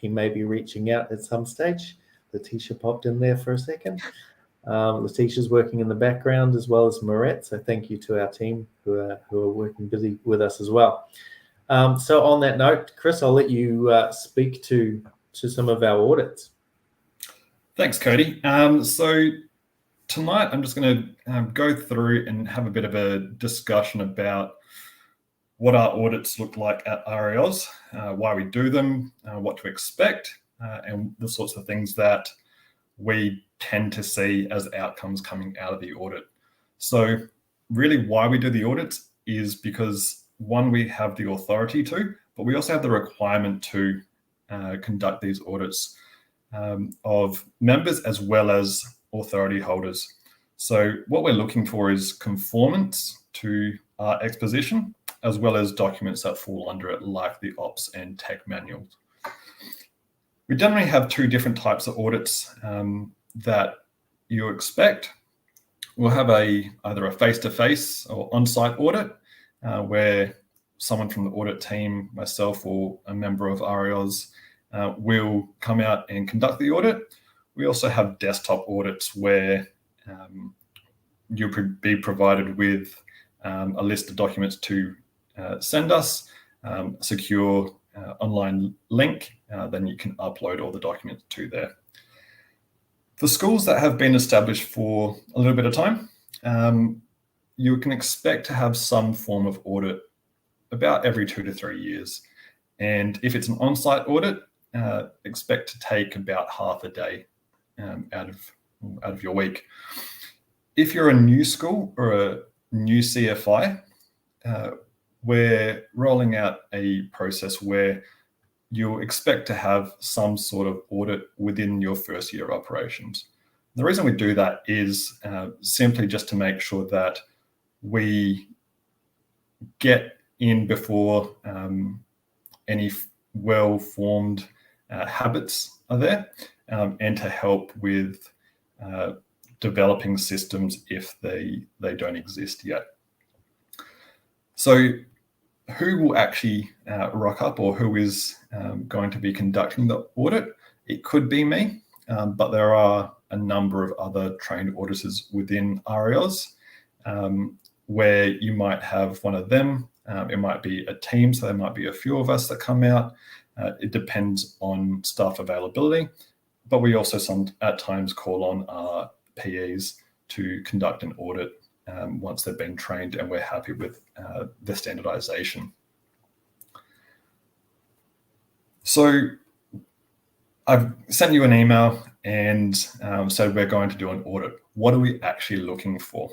he may be reaching out at some stage. Letitia popped in there for a second. Letitia's working in the background as well as Moret. So thank you to our team who are working busy with us as well. So on that note, Chris, I'll let you speak to some of our audits. Thanks, Cody. So tonight I'm just going to go through and have a bit of a discussion about what our audits look like at RAOs, why we do them, what to expect, and the sorts of things that we tend to see as outcomes coming out of the audit. So really why we do the audits is because, one, we have the authority to, but we also have the requirement to conduct these audits of members as well as authority holders. So what we're looking for is conformance to our exposition, as well as documents that fall under it, like the ops and tech manuals. We generally have two different types of audits that you expect. We'll have either a face-to-face or on-site audit, where someone from the audit team, myself or a member of RAOs, will come out and conduct the audit. We also have desktop audits where you'll be provided with a list of documents to send us, secure online link, then you can upload all the documents to there. For schools that have been established for a little bit of time, you can expect to have some form of audit about every 2 to 3 years. And if it's an on-site audit, expect to take about half a day out of your week. If you're a new school or a new CFI, we're rolling out a process where you'll expect to have some sort of audit within your first year of operations. The reason we do that is simply just to make sure that we get in before any well-formed habits are there, and to help with developing systems if they don't exist yet. So who will actually rock up, or who is going to be conducting the audit? It could be me, but there are a number of other trained auditors within RAOs, where you might have one of them. It might be a team, so there might be a few of us that come out. It depends on staff availability, but we also at times call on our PEs to conduct an audit once they've been trained and we're happy with the standardization. So I've sent you an email and said we're going to do an audit. What are we actually looking for?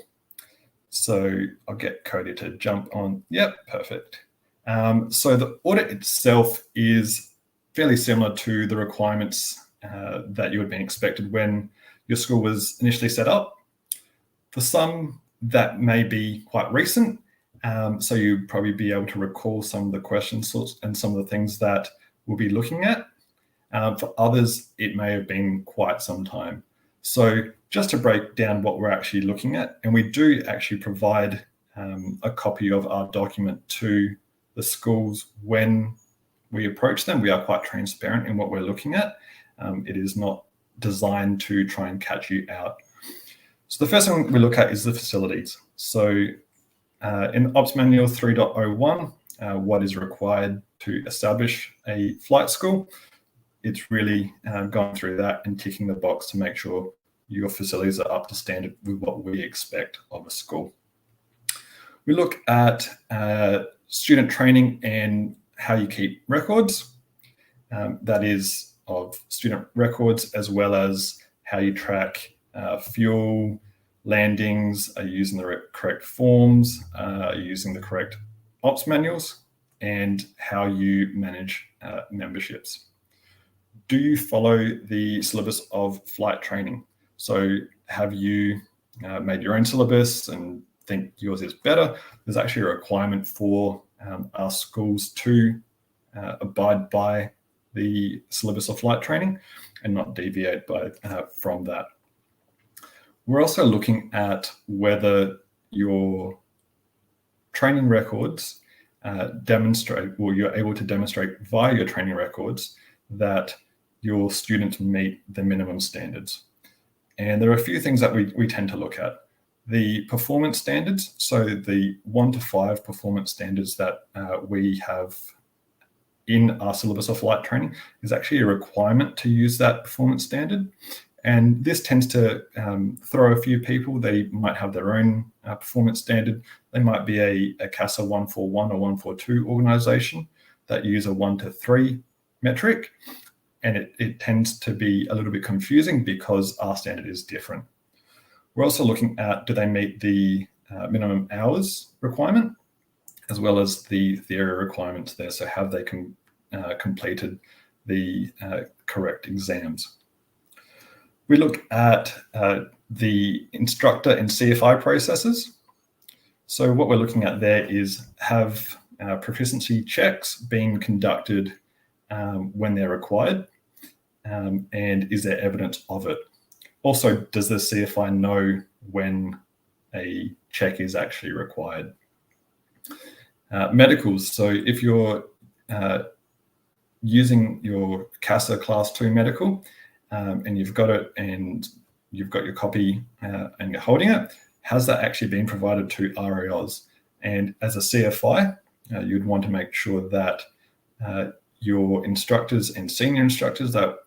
So I'll get Cody to jump on. Yep, perfect. So the audit itself is fairly similar to the requirements that you would have been expected when your school was initially set up. For some, that may be quite recent, so you'd probably be able to recall some of the questions and some of the things that we'll be looking at. For others, it may have been quite some time. So just to break down what we're actually looking at, and we do actually provide a copy of our document to the schools when we approach them. We are quite transparent in what we're looking at. It is not designed to try and catch you out. So the first thing we look at is the facilities. So in Ops Manual 3.01, what is required to establish a flight school? It's really going through that and ticking the box to make sure your facilities are up to standard with what we expect of a school. We look at student training and how you keep records. That is of student records, as well as how you track fuel, landings, are you using the correct forms, are you using the correct ops manuals, and how you manage memberships. Do you follow the syllabus of flight training? So have you made your own syllabus and think yours is better? There's actually a requirement for our schools to abide by the syllabus of flight training and not deviate from that. We're also looking at whether your training records demonstrate, or you're able to demonstrate via your training records, that your students meet the minimum standards. And there are a few things that we tend to look at. The performance standards, so the 1 to 5 performance standards that we have in our syllabus of flight training, is actually a requirement to use that performance standard. And this tends to throw a few people. They might have their own performance standard. They might be a CASA 141 or 142 organization that use a 1 to 3 metric. And it tends to be a little bit confusing because our standard is different. We're also looking at, do they meet the minimum hours requirement, as well as the theory requirements there. So have they completed the correct exams? We look at the instructor and CFI processes. So what we're looking at there is, have proficiency checks being conducted when they're required, and is there evidence of it? Also, does the CFI know when a check is actually required? Medicals, so if you're using your CASA Class 2 medical, and you've got it and you've got your copy and you're holding it, has that actually been provided to RAOs? And as a CFI, you'd want to make sure that your instructors and senior instructors that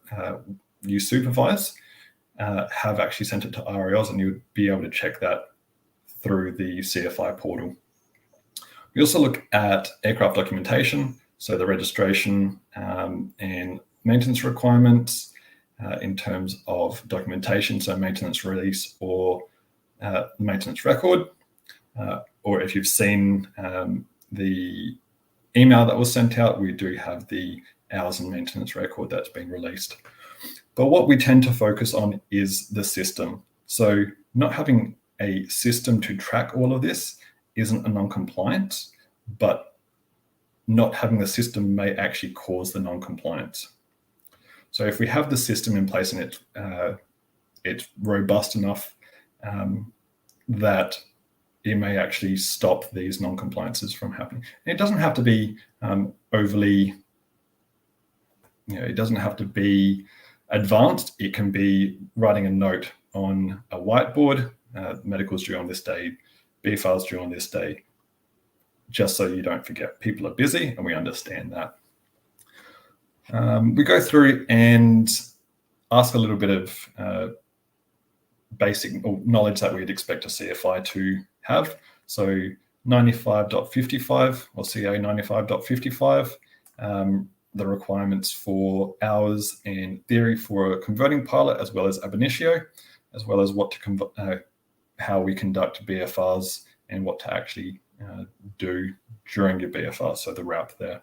you supervise have actually sent it to RAOs, and you would be able to check that through the CFI portal. We also look at aircraft documentation, so the registration and maintenance requirements in terms of documentation, so maintenance release or maintenance record, or if you've seen the email that was sent out, we do have the hours and maintenance record that's been released. But what we tend to focus on is the system. So not having a system to track all of this isn't a non-compliance, but not having the system may actually cause the non-compliance. So if we have the system in place and it's robust enough that it may actually stop these non-compliances from happening. And it doesn't have to be overly, it doesn't have to be advanced. It can be writing a note on a whiteboard, medical's due on this day, BFR's due on this day, just so you don't forget. People are busy and we understand that. We go through and ask a little bit of basic knowledge that we'd expect a CFI to have. So 95.55 or CA 95.55, the requirements for hours and theory for a converting pilot, as well as ab initio, as well as what to how we conduct BFRs and what to actually do during your BFR, so the route there.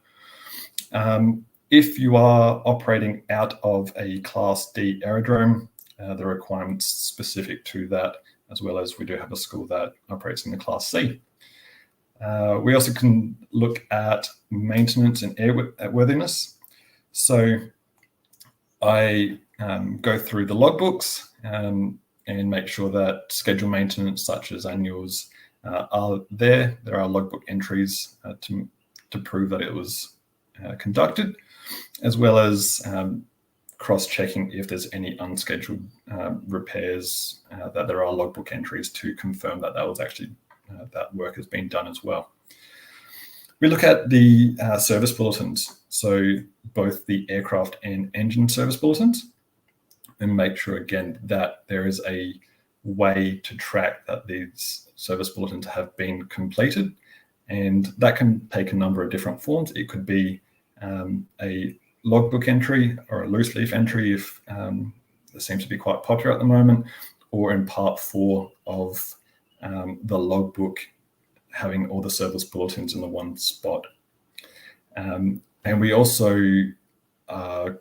If you are operating out of a Class D aerodrome, the requirements specific to that, as well as we do have a school that operates in the Class C. We also can look at maintenance and airworthiness. So I go through the logbooks and make sure that scheduled maintenance, such as annuals, are there. There are logbook entries to prove that it was conducted, as well as cross-checking if there's any unscheduled repairs, that there are logbook entries to confirm that that was actually that work has been done as well. We look at the service bulletins, so both the aircraft and engine service bulletins. and make sure again that there is a way to track that these service bulletins have been completed, and that can take a number of different forms. It could be a logbook entry or a loose leaf entry if it seems to be quite popular at the moment, or in part 4 of the logbook having all the service bulletins in the one spot. And we also are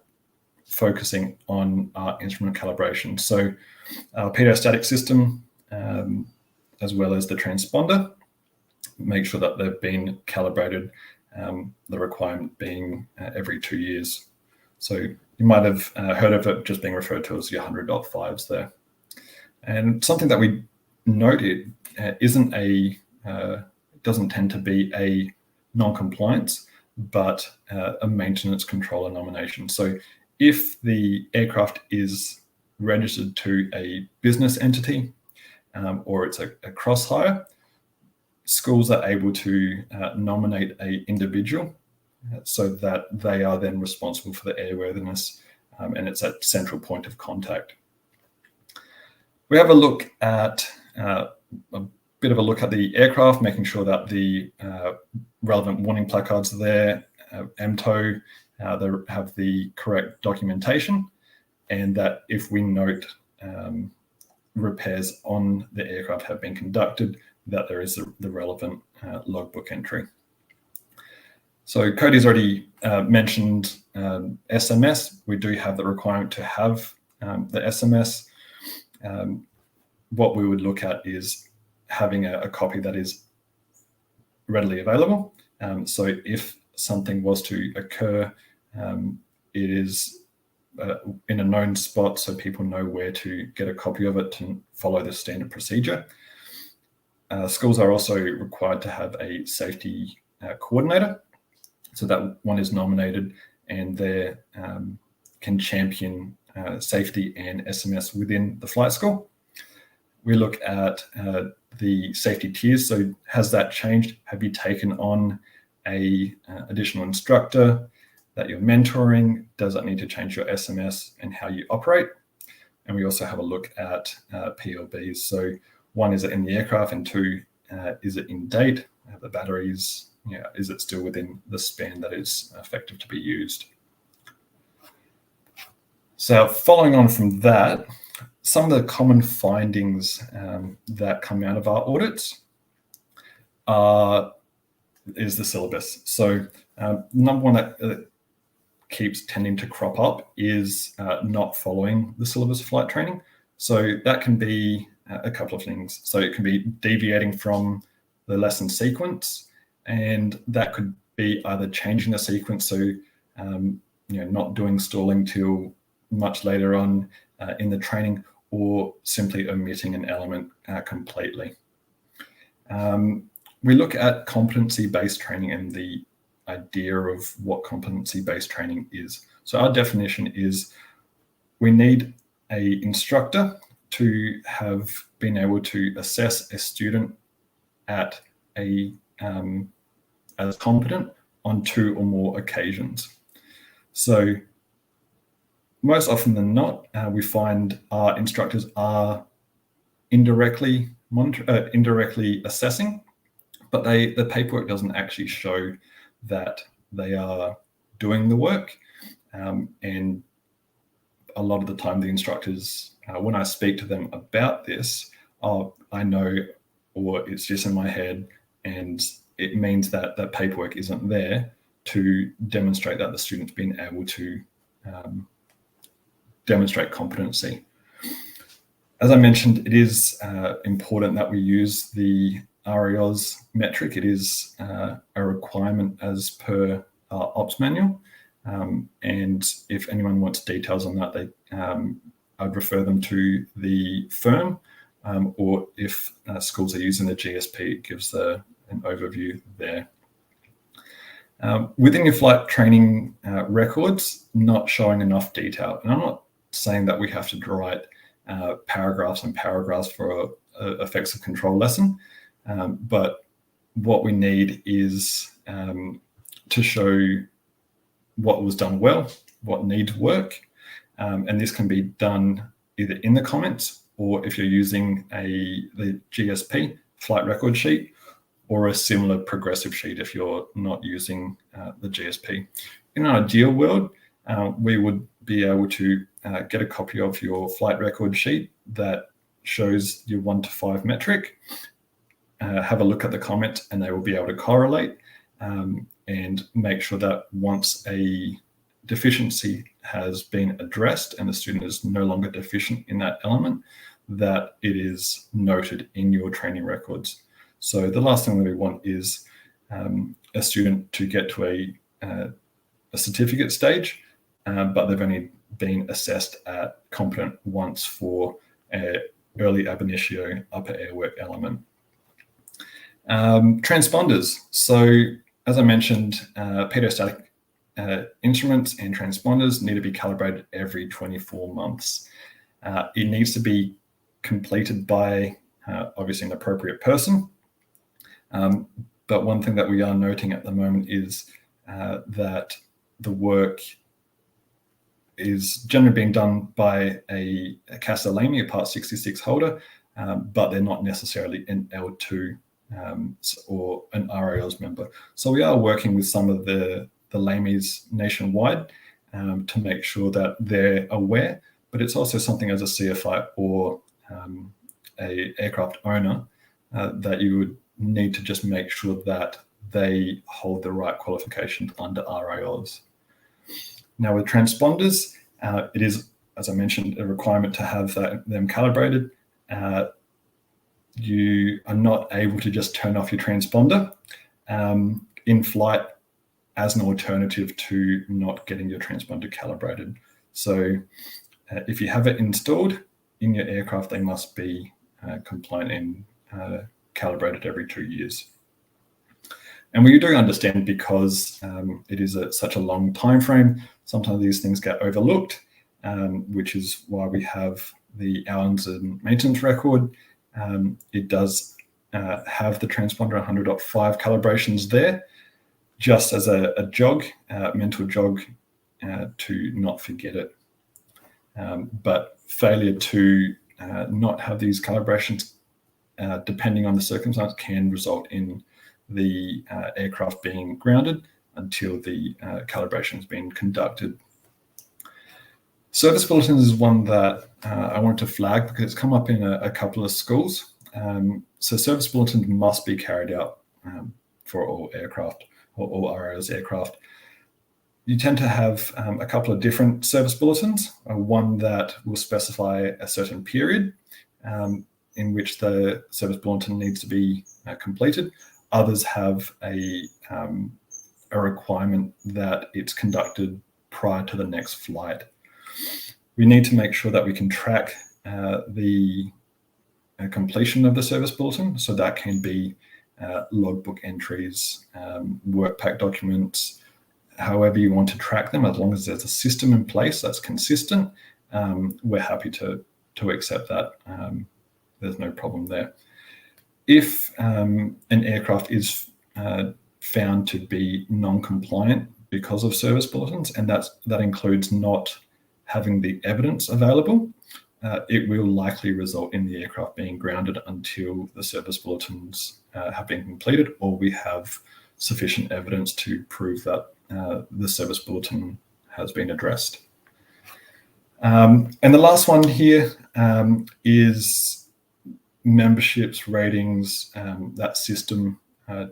focusing on our instrument calibration. So our pedostatic system, as well as the transponder, make sure that they've been calibrated, the requirement being every 2 years. So you might have heard of it just being referred to as your 100.5s there. And something that we noted doesn't tend to be a non-compliance, but a maintenance controller nomination. So if the aircraft is registered to a business entity or it's a cross-hire, schools are able to nominate an individual so that they are then responsible for the airworthiness, and it's that central point of contact. We have a look at a bit of a look at the aircraft, making sure that the relevant warning placards are there, MTOW, they have the correct documentation, and that if we note repairs on the aircraft have been conducted, that there is the relevant logbook entry. So Cody's already mentioned SMS. We do have the requirement to have the SMS. What we would look at is having a copy that is readily available. So if something was to occur, it is in a known spot so people know where to get a copy of it to follow the standard procedure. Schools are also required to have a safety coordinator, so that one is nominated and they can champion safety and SMS within the flight school. We look at the safety tiers. So has that changed? Have you taken on a additional instructor that you're mentoring? Does that need to change your SMS and how you operate? And we also have a look at PLBs. So 1, is it in the aircraft? And 2, is it in date? The batteries, is it still within the span that is effective to be used? So following on from that, some of the common findings that come out of our audits is the syllabus. So number one that keeps tending to crop up is not following the syllabus of flight training. So that can be a couple of things. So it can be deviating from the lesson sequence, and that could be either changing the sequence, so not doing stalling till much later on in the training, or simply omitting an element completely. We look at competency-based training and the idea of what competency-based training is. So our definition is we need an instructor to have been able to assess a student at as competent on 2 or more occasions. So most often than not, we find our instructors are indirectly assessing, but the paperwork doesn't actually show that they are doing the work. And a lot of the time, the instructors, when I speak to them about this, I know, or it's just in my head, and it means that that paperwork isn't there to demonstrate that the student's been able to demonstrate competency. As I mentioned, it is important that we use the REOS metric. It is a requirement as per our ops manual. And if anyone wants details on that, I'd refer them to the firm, or if schools are using the GSP, it gives an overview there. Within your flight training records, not showing enough detail. And I'm not saying that we have to write paragraphs and paragraphs for a effects of control lesson, but what we need is to show what was done well, what needs work, And this can be done either in the comments, or if you're using the GSP flight record sheet, or a similar progressive sheet if you're not using the GSP. In an ideal world, we would be able to get a copy of your flight record sheet that shows your 1 to 5 metric, have a look at the comment, and they will be able to correlate and make sure that once a deficiency has been addressed and the student is no longer deficient in that element, that it is noted in your training records. So the last thing that we want is a student to get to a certificate stage, but they've only been assessed at competent once for early ab initio upper airwork element. Transponders. So as I mentioned, pedostatic instruments and transponders need to be calibrated every 24 months. It needs to be completed by obviously an appropriate person. But one thing that we are noting at the moment is that the work is generally being done by a CASA LAMI, a Part 66 holder, but they're not necessarily an L2 or an RALs member. So we are working with some of the LAMIs nationwide to make sure that they're aware, but it's also something as a CFI or a aircraft owner that you would need to just make sure that they hold the right qualifications under RALs. Now with transponders, it is, as I mentioned, a requirement to have them calibrated. You are not able to just turn off your transponder in flight as an alternative to not getting your transponder calibrated. So if you have it installed in your aircraft, they must be compliant and calibrated every 2 years. And we do understand, because it is such a long time frame, sometimes these things get overlooked, which is why we have the hours and maintenance record. It does have the transponder 100.5 calibrations there, just as a jog, mental jog, to not forget it. But failure to not have these calibrations, depending on the circumstance, can result in the aircraft being grounded until the calibration has been conducted. Service bulletins is one that I wanted to flag because it's come up in a couple of schools. So service bulletins must be carried out for all aircraft or all RAS aircraft. You tend to have a couple of different service bulletins, one that will specify a certain period in which the service bulletin needs to be completed. Others have a requirement that it's conducted prior to the next flight. We need to make sure that we can track the completion of the service bulletin. So that can be logbook entries, work pack documents, however you want to track them. As long as there's a system in place that's consistent, we're happy to accept that. There's no problem there. If an aircraft is found to be non-compliant because of service bulletins, and that includes not having the evidence available, it will likely result in the aircraft being grounded until the service bulletins have been completed, or we have sufficient evidence to prove that the service bulletin has been addressed. And the last one here is memberships, ratings, that system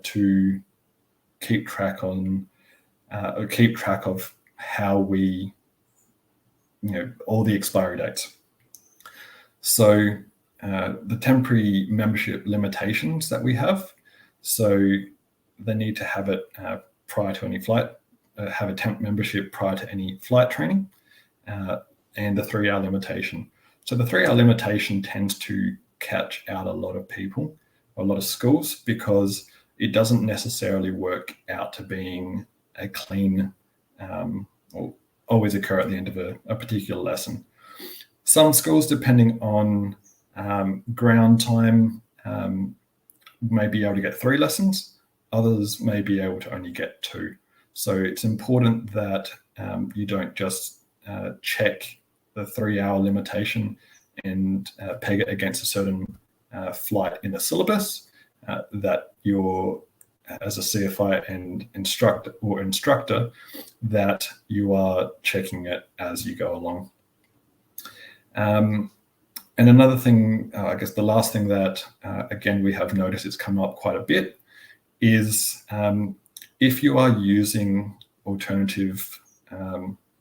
to keep track of how we, all the expiry dates. So the temporary membership limitations that we have, so they need to have it prior to any flight, have a temp membership prior to any flight training, and the 3-hour limitation. So the 3-hour limitation tends to catch out a lot of people, a lot of schools, because it doesn't necessarily work out to being a clean or always occur at the end of a particular lesson. Some schools, depending on ground time, may be able to get 3 lessons. Others may be able to only get 2. So it's important that you don't just check the 3-hour limitation and peg it against a certain flight in the syllabus, that you're, as a CFI and instructor, that you are checking it as you go along. And another thing, I guess the last thing that, again, we have noticed it's come up quite a bit is if you are using alternative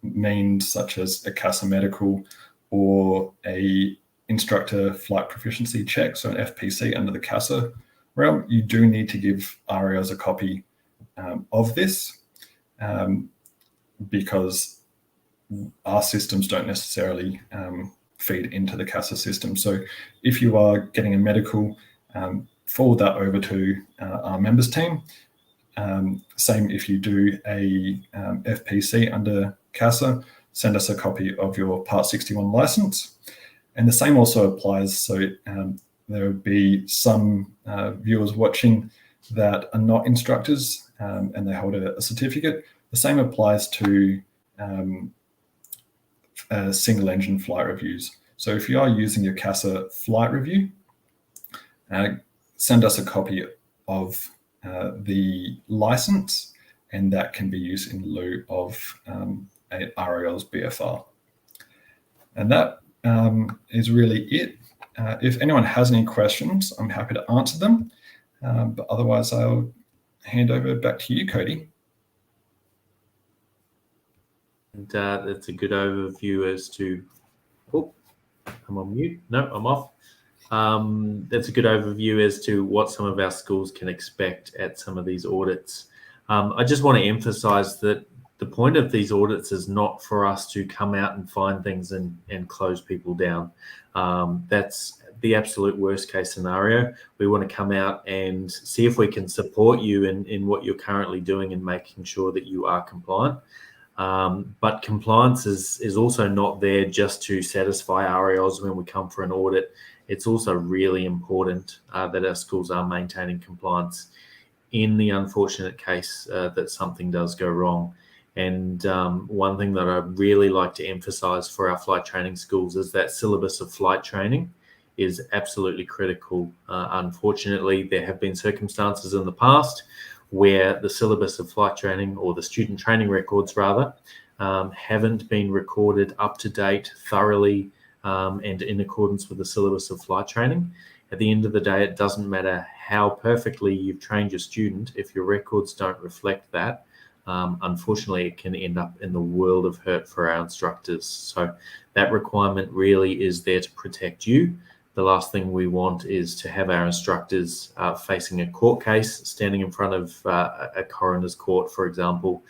means such as a CASA medical or a instructor flight proficiency check, so an FPC under the CASA realm, you do need to give RAOs a copy of this, because our systems don't necessarily feed into the CASA system. So if you are getting a medical, forward that over to our members team. Same if you do a FPC under CASA, send us a copy of your Part 61 license. And the same also applies, so there will be some viewers watching that are not instructors and they hold a certificate. The same applies to single engine flight reviews. So if you are using your CASA flight review, send us a copy of the license, and that can be used in lieu of a RAL's BFR. And that is really it. If anyone has any questions, I'm happy to answer them. But otherwise, I'll hand over back to you, Cody. And that's a good overview as to, oh, I'm on mute. No, I'm off. That's a good overview as to what some of our schools can expect at some of these audits. I just want to emphasize that the point of these audits is not for us to come out and find things and close people down. That's the absolute worst case scenario. We want to come out and see if we can support you in what you're currently doing and making sure that you are compliant. But compliance is also not there just to satisfy RALs when we come for an audit. It's also really important that our schools are maintaining compliance in the unfortunate case that something does go wrong. And one thing that I'd really like to emphasize for our flight training schools is that syllabus of flight training is absolutely critical. Unfortunately, there have been circumstances in the past where the syllabus of flight training, or the student training records rather, haven't been recorded up to date, thoroughly, and in accordance with the syllabus of flight training. At the end of the day, it doesn't matter how perfectly you've trained your student. If your records don't reflect that, unfortunately, it can end up in the world of hurt for our instructors. So that requirement really is there to protect you. The last thing we want is to have our instructors facing a court case, standing in front of a coroner's court, for example,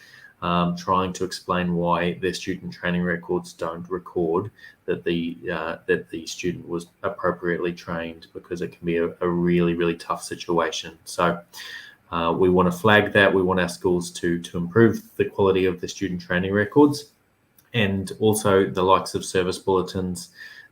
trying to explain why their student training records don't record that the student was appropriately trained, because it can be a really, really tough situation. So we want to flag that. We want our schools to improve the quality of the student training records, and also the likes of service bulletins.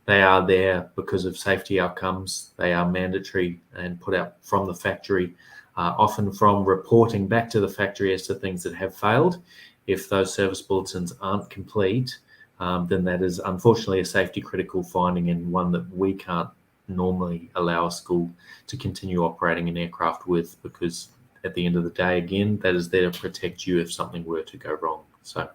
They are there because of safety outcomes. They are mandatory and put out from the factory, often from reporting back to the factory as to things that have failed. If those service bulletins aren't complete, then that is unfortunately a safety critical finding, and one that we can't normally allow a school to continue operating an aircraft with, because at the end of the day, again, that is there to protect you if something were to go wrong. So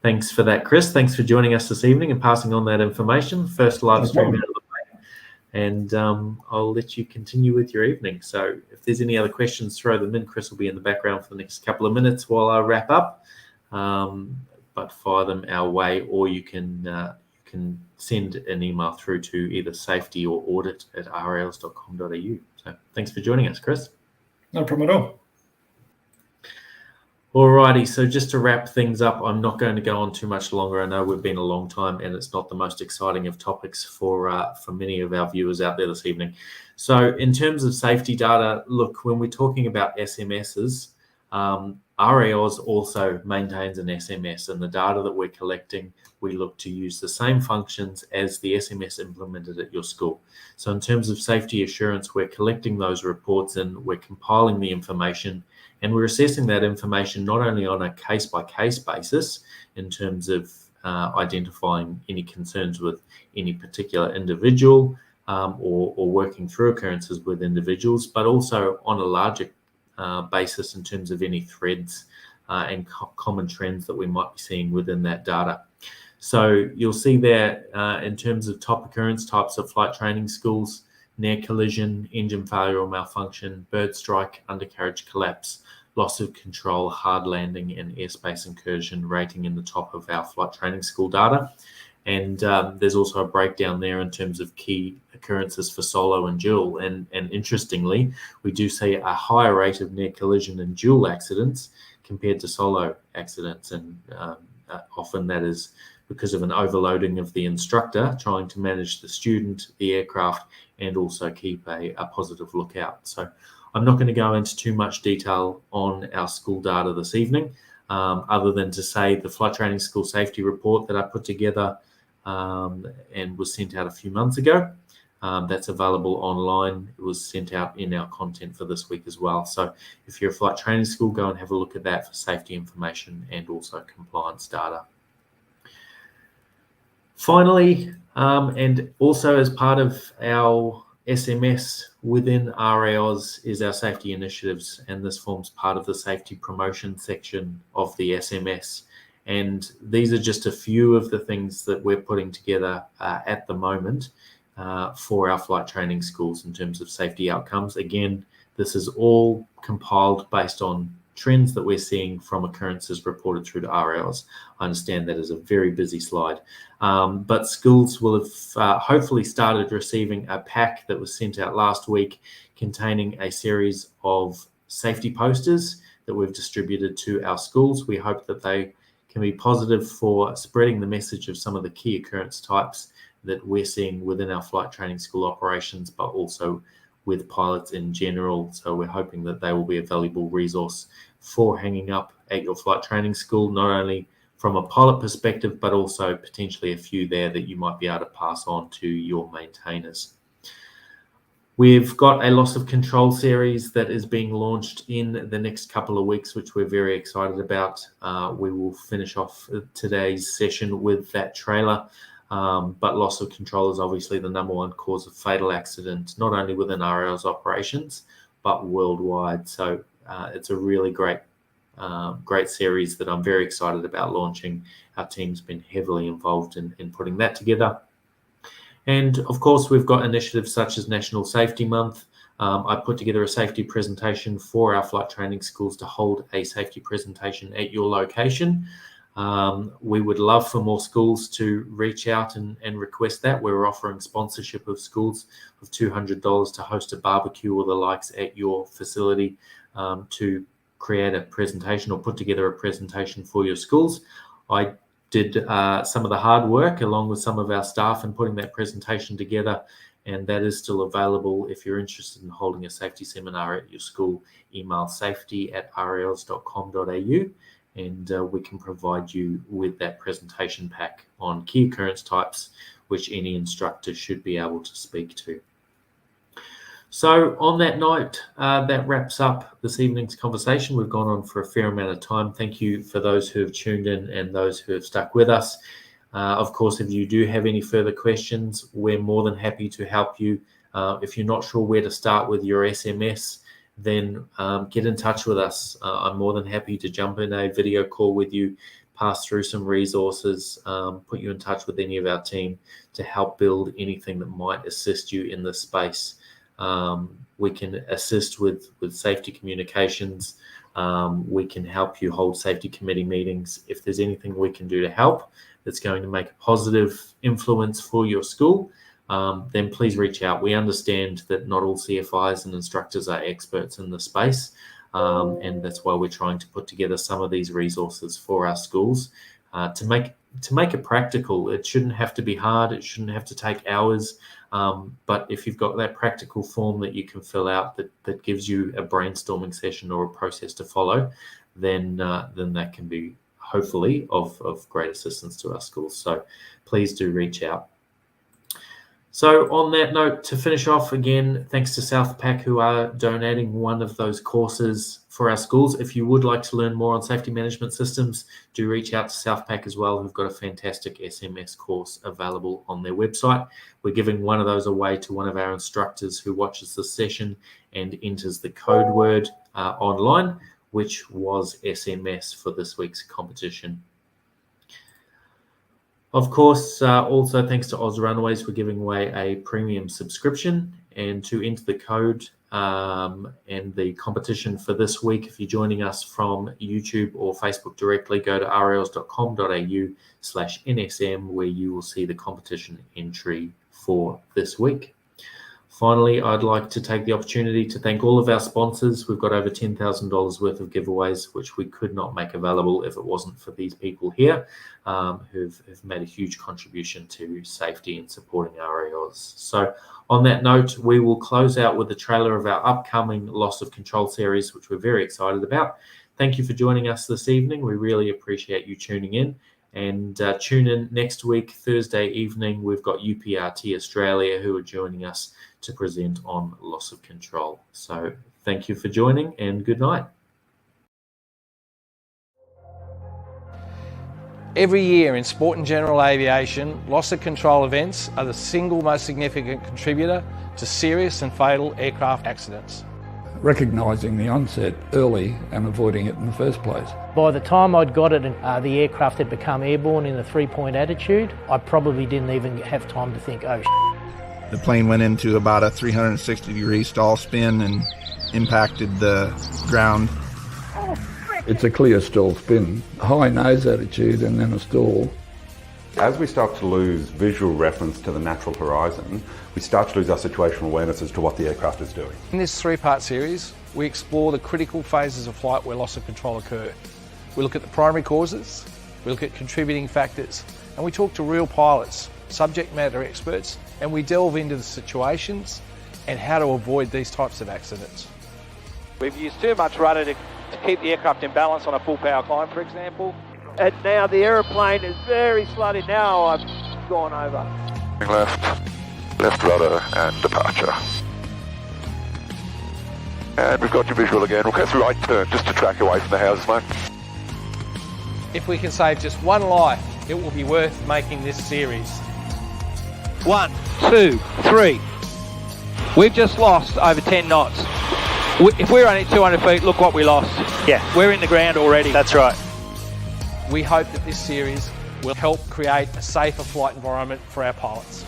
thanks for that, Chris. Thanks for joining us this evening and passing on that information. First live stream out of the way. And I'll let you continue with your evening. So if there's any other questions, throw them in. Chris will be in the background for the next couple of minutes while I wrap up. But fire them our way, or you can send an email through to either safety or audit@rals.com.au. So thanks for joining us, Chris. No problem at all. Alrighty, so just to wrap things up, I'm not going to go on too much longer. I know we've been a long time, and it's not the most exciting of topics for many of our viewers out there this evening. So in terms of safety data, look, when we're talking about SMSs, RAOs also maintains an SMS, and the data that we're collecting, we look to use the same functions as the SMS implemented at your school. So in terms of safety assurance, we're collecting those reports and we're compiling the information, and we're assessing that information not only on a case-by-case basis in terms of identifying any concerns with any particular individual or working through occurrences with individuals, but also on a larger basis in terms of any threads and common trends that we might be seeing within that data. So you'll see there in terms of top occurrence types of flight training schools, near collision, engine failure or malfunction, bird strike, undercarriage collapse, loss of control, hard landing, and airspace incursion rating in the top of our flight training school data. And there's also a breakdown there in terms of key occurrences for solo and dual. And interestingly, we do see a higher rate of near collision and dual accidents compared to solo accidents. And often that is because of an overloading of the instructor trying to manage the student, the aircraft, and also keep a positive lookout. So I'm not going to go into too much detail on our school data this evening, other than to say the flight training school safety report that I put together and was sent out a few months ago. That's available online. It was sent out in our content for this week as well. So if you're a flight training school, go and have a look at that for safety information and also compliance data. Finally, and also as part of our SMS within RAOS is our safety initiatives, and this forms part of the safety promotion section of the SMS. And these are just a few of the things that we're putting together at the moment for our flight training schools in terms of safety outcomes. Again, this is all compiled based on trends that we're seeing from occurrences reported through to RAOS. I understand that is a very busy slide, but schools will have hopefully started receiving a pack that was sent out last week containing a series of safety posters that we've distributed to our schools. We hope that they can be positive for spreading the message of some of the key occurrence types that we're seeing within our flight training school operations, but also with pilots in general. So we're hoping that they will be a valuable resource for hanging up at your flight training school, not only from a pilot perspective, but also potentially a few there that you might be able to pass on to your maintainers. We've got a loss of control series that is being launched in the next couple of weeks, which we're very excited about. We will finish off today's session with that trailer. But loss of control is obviously the number one cause of fatal accident, not only within RAOS operations, but worldwide. So it's a really great series that I'm very excited about launching. Our team's been heavily involved in putting that together. And of course, we've got initiatives such as National Safety Month. I put together a safety presentation for our flight training schools to hold a safety presentation at your location. We would love for more schools to reach out and request that. We're offering sponsorship of schools of $200 to host a barbecue or the likes at your facility to create a presentation or put together a presentation for your schools. I did some of the hard work along with some of our staff in putting that presentation together, and that is still available. If you're interested in holding a safety seminar at your school, email safety@raos.com.au. and we can provide you with that presentation pack on key occurrence types, which any instructor should be able to speak to. So on that note, that wraps up this evening's conversation. We've gone on for a fair amount of time. Thank you for those who have tuned in and those who have stuck with us. Of course, if you do have any further questions, we're more than happy to help you. If you're not sure where to start with your SMS, then get in touch with us. I'm more than happy to jump in a video call with you, pass through some resources, put you in touch with any of our team to help build anything that might assist you in this space. We can assist with safety communications. We can help you hold safety committee meetings. If there's anything we can do to help that's going to make a positive influence for your school, then please reach out. We understand that not all CFIs and instructors are experts in the space, and that's why we're trying to put together some of these resources for our schools to make it practical. It shouldn't have to be hard. It shouldn't have to take hours. But if you've got that practical form that you can fill out that gives you a brainstorming session or a process to follow, then that can be hopefully of great assistance to our schools. So please do reach out. So on that note, to finish off again, thanks to Southpack who are donating one of those courses for our schools. If you would like to learn more on safety management systems, do reach out to Southpack as well, who've got a fantastic SMS course available on their website. We're giving one of those away to one of our instructors who watches the session and enters the code word online, which was SMS for this week's competition. Of course, also thanks to Oz Runaways, we're giving away a premium subscription. And to enter the code and the competition for this week, if you're joining us from YouTube or Facebook directly, go to rls.com.au/NSM, where you will see the competition entry for this week. Finally, I'd like to take the opportunity to thank all of our sponsors. We've got over $10,000 worth of giveaways, which we could not make available if it wasn't for these people here who've made a huge contribution to safety and supporting our RAOs. So on that note, we will close out with the trailer of our upcoming Loss of Control series, which we're very excited about. Thank you for joining us this evening. We really appreciate you tuning in. And tune in next week, Thursday evening. We've got UPRT Australia who are joining us to present on loss of control. So thank you for joining and good night. Every year in sport and general aviation, loss of control events are the single most significant contributor to serious and fatal aircraft accidents. Recognising the onset early and avoiding it in the first place. By the time I'd got it and the aircraft had become airborne in a 3-point attitude, I probably didn't even have time to think, oh shit. The plane went into about a 360-degree stall spin and impacted the ground. It's a clear stall spin, high nose attitude and then a stall. As we start to lose visual reference to the natural horizon, we start to lose our situational awareness as to what the aircraft is doing. In this 3-part series, we explore the critical phases of flight where loss of control occur. We look at the primary causes, we look at contributing factors, and we talk to real pilots, subject matter experts, and we delve into the situations and how to avoid these types of accidents. We've used too much rudder to keep the aircraft in balance on a full power climb, for example. And now the aeroplane is very slowly. Now I've gone over. Left rudder and departure. And we've got your visual again. We'll go through right turn just to track away from the houses, mate. If we can save just one life, it will be worth making this series. 1, 2, 3. We've just lost over 10 knots. If we're only 200 feet, look what we lost. Yeah. We're in the ground already. That's right. We hope that this series will help create a safer flight environment for our pilots.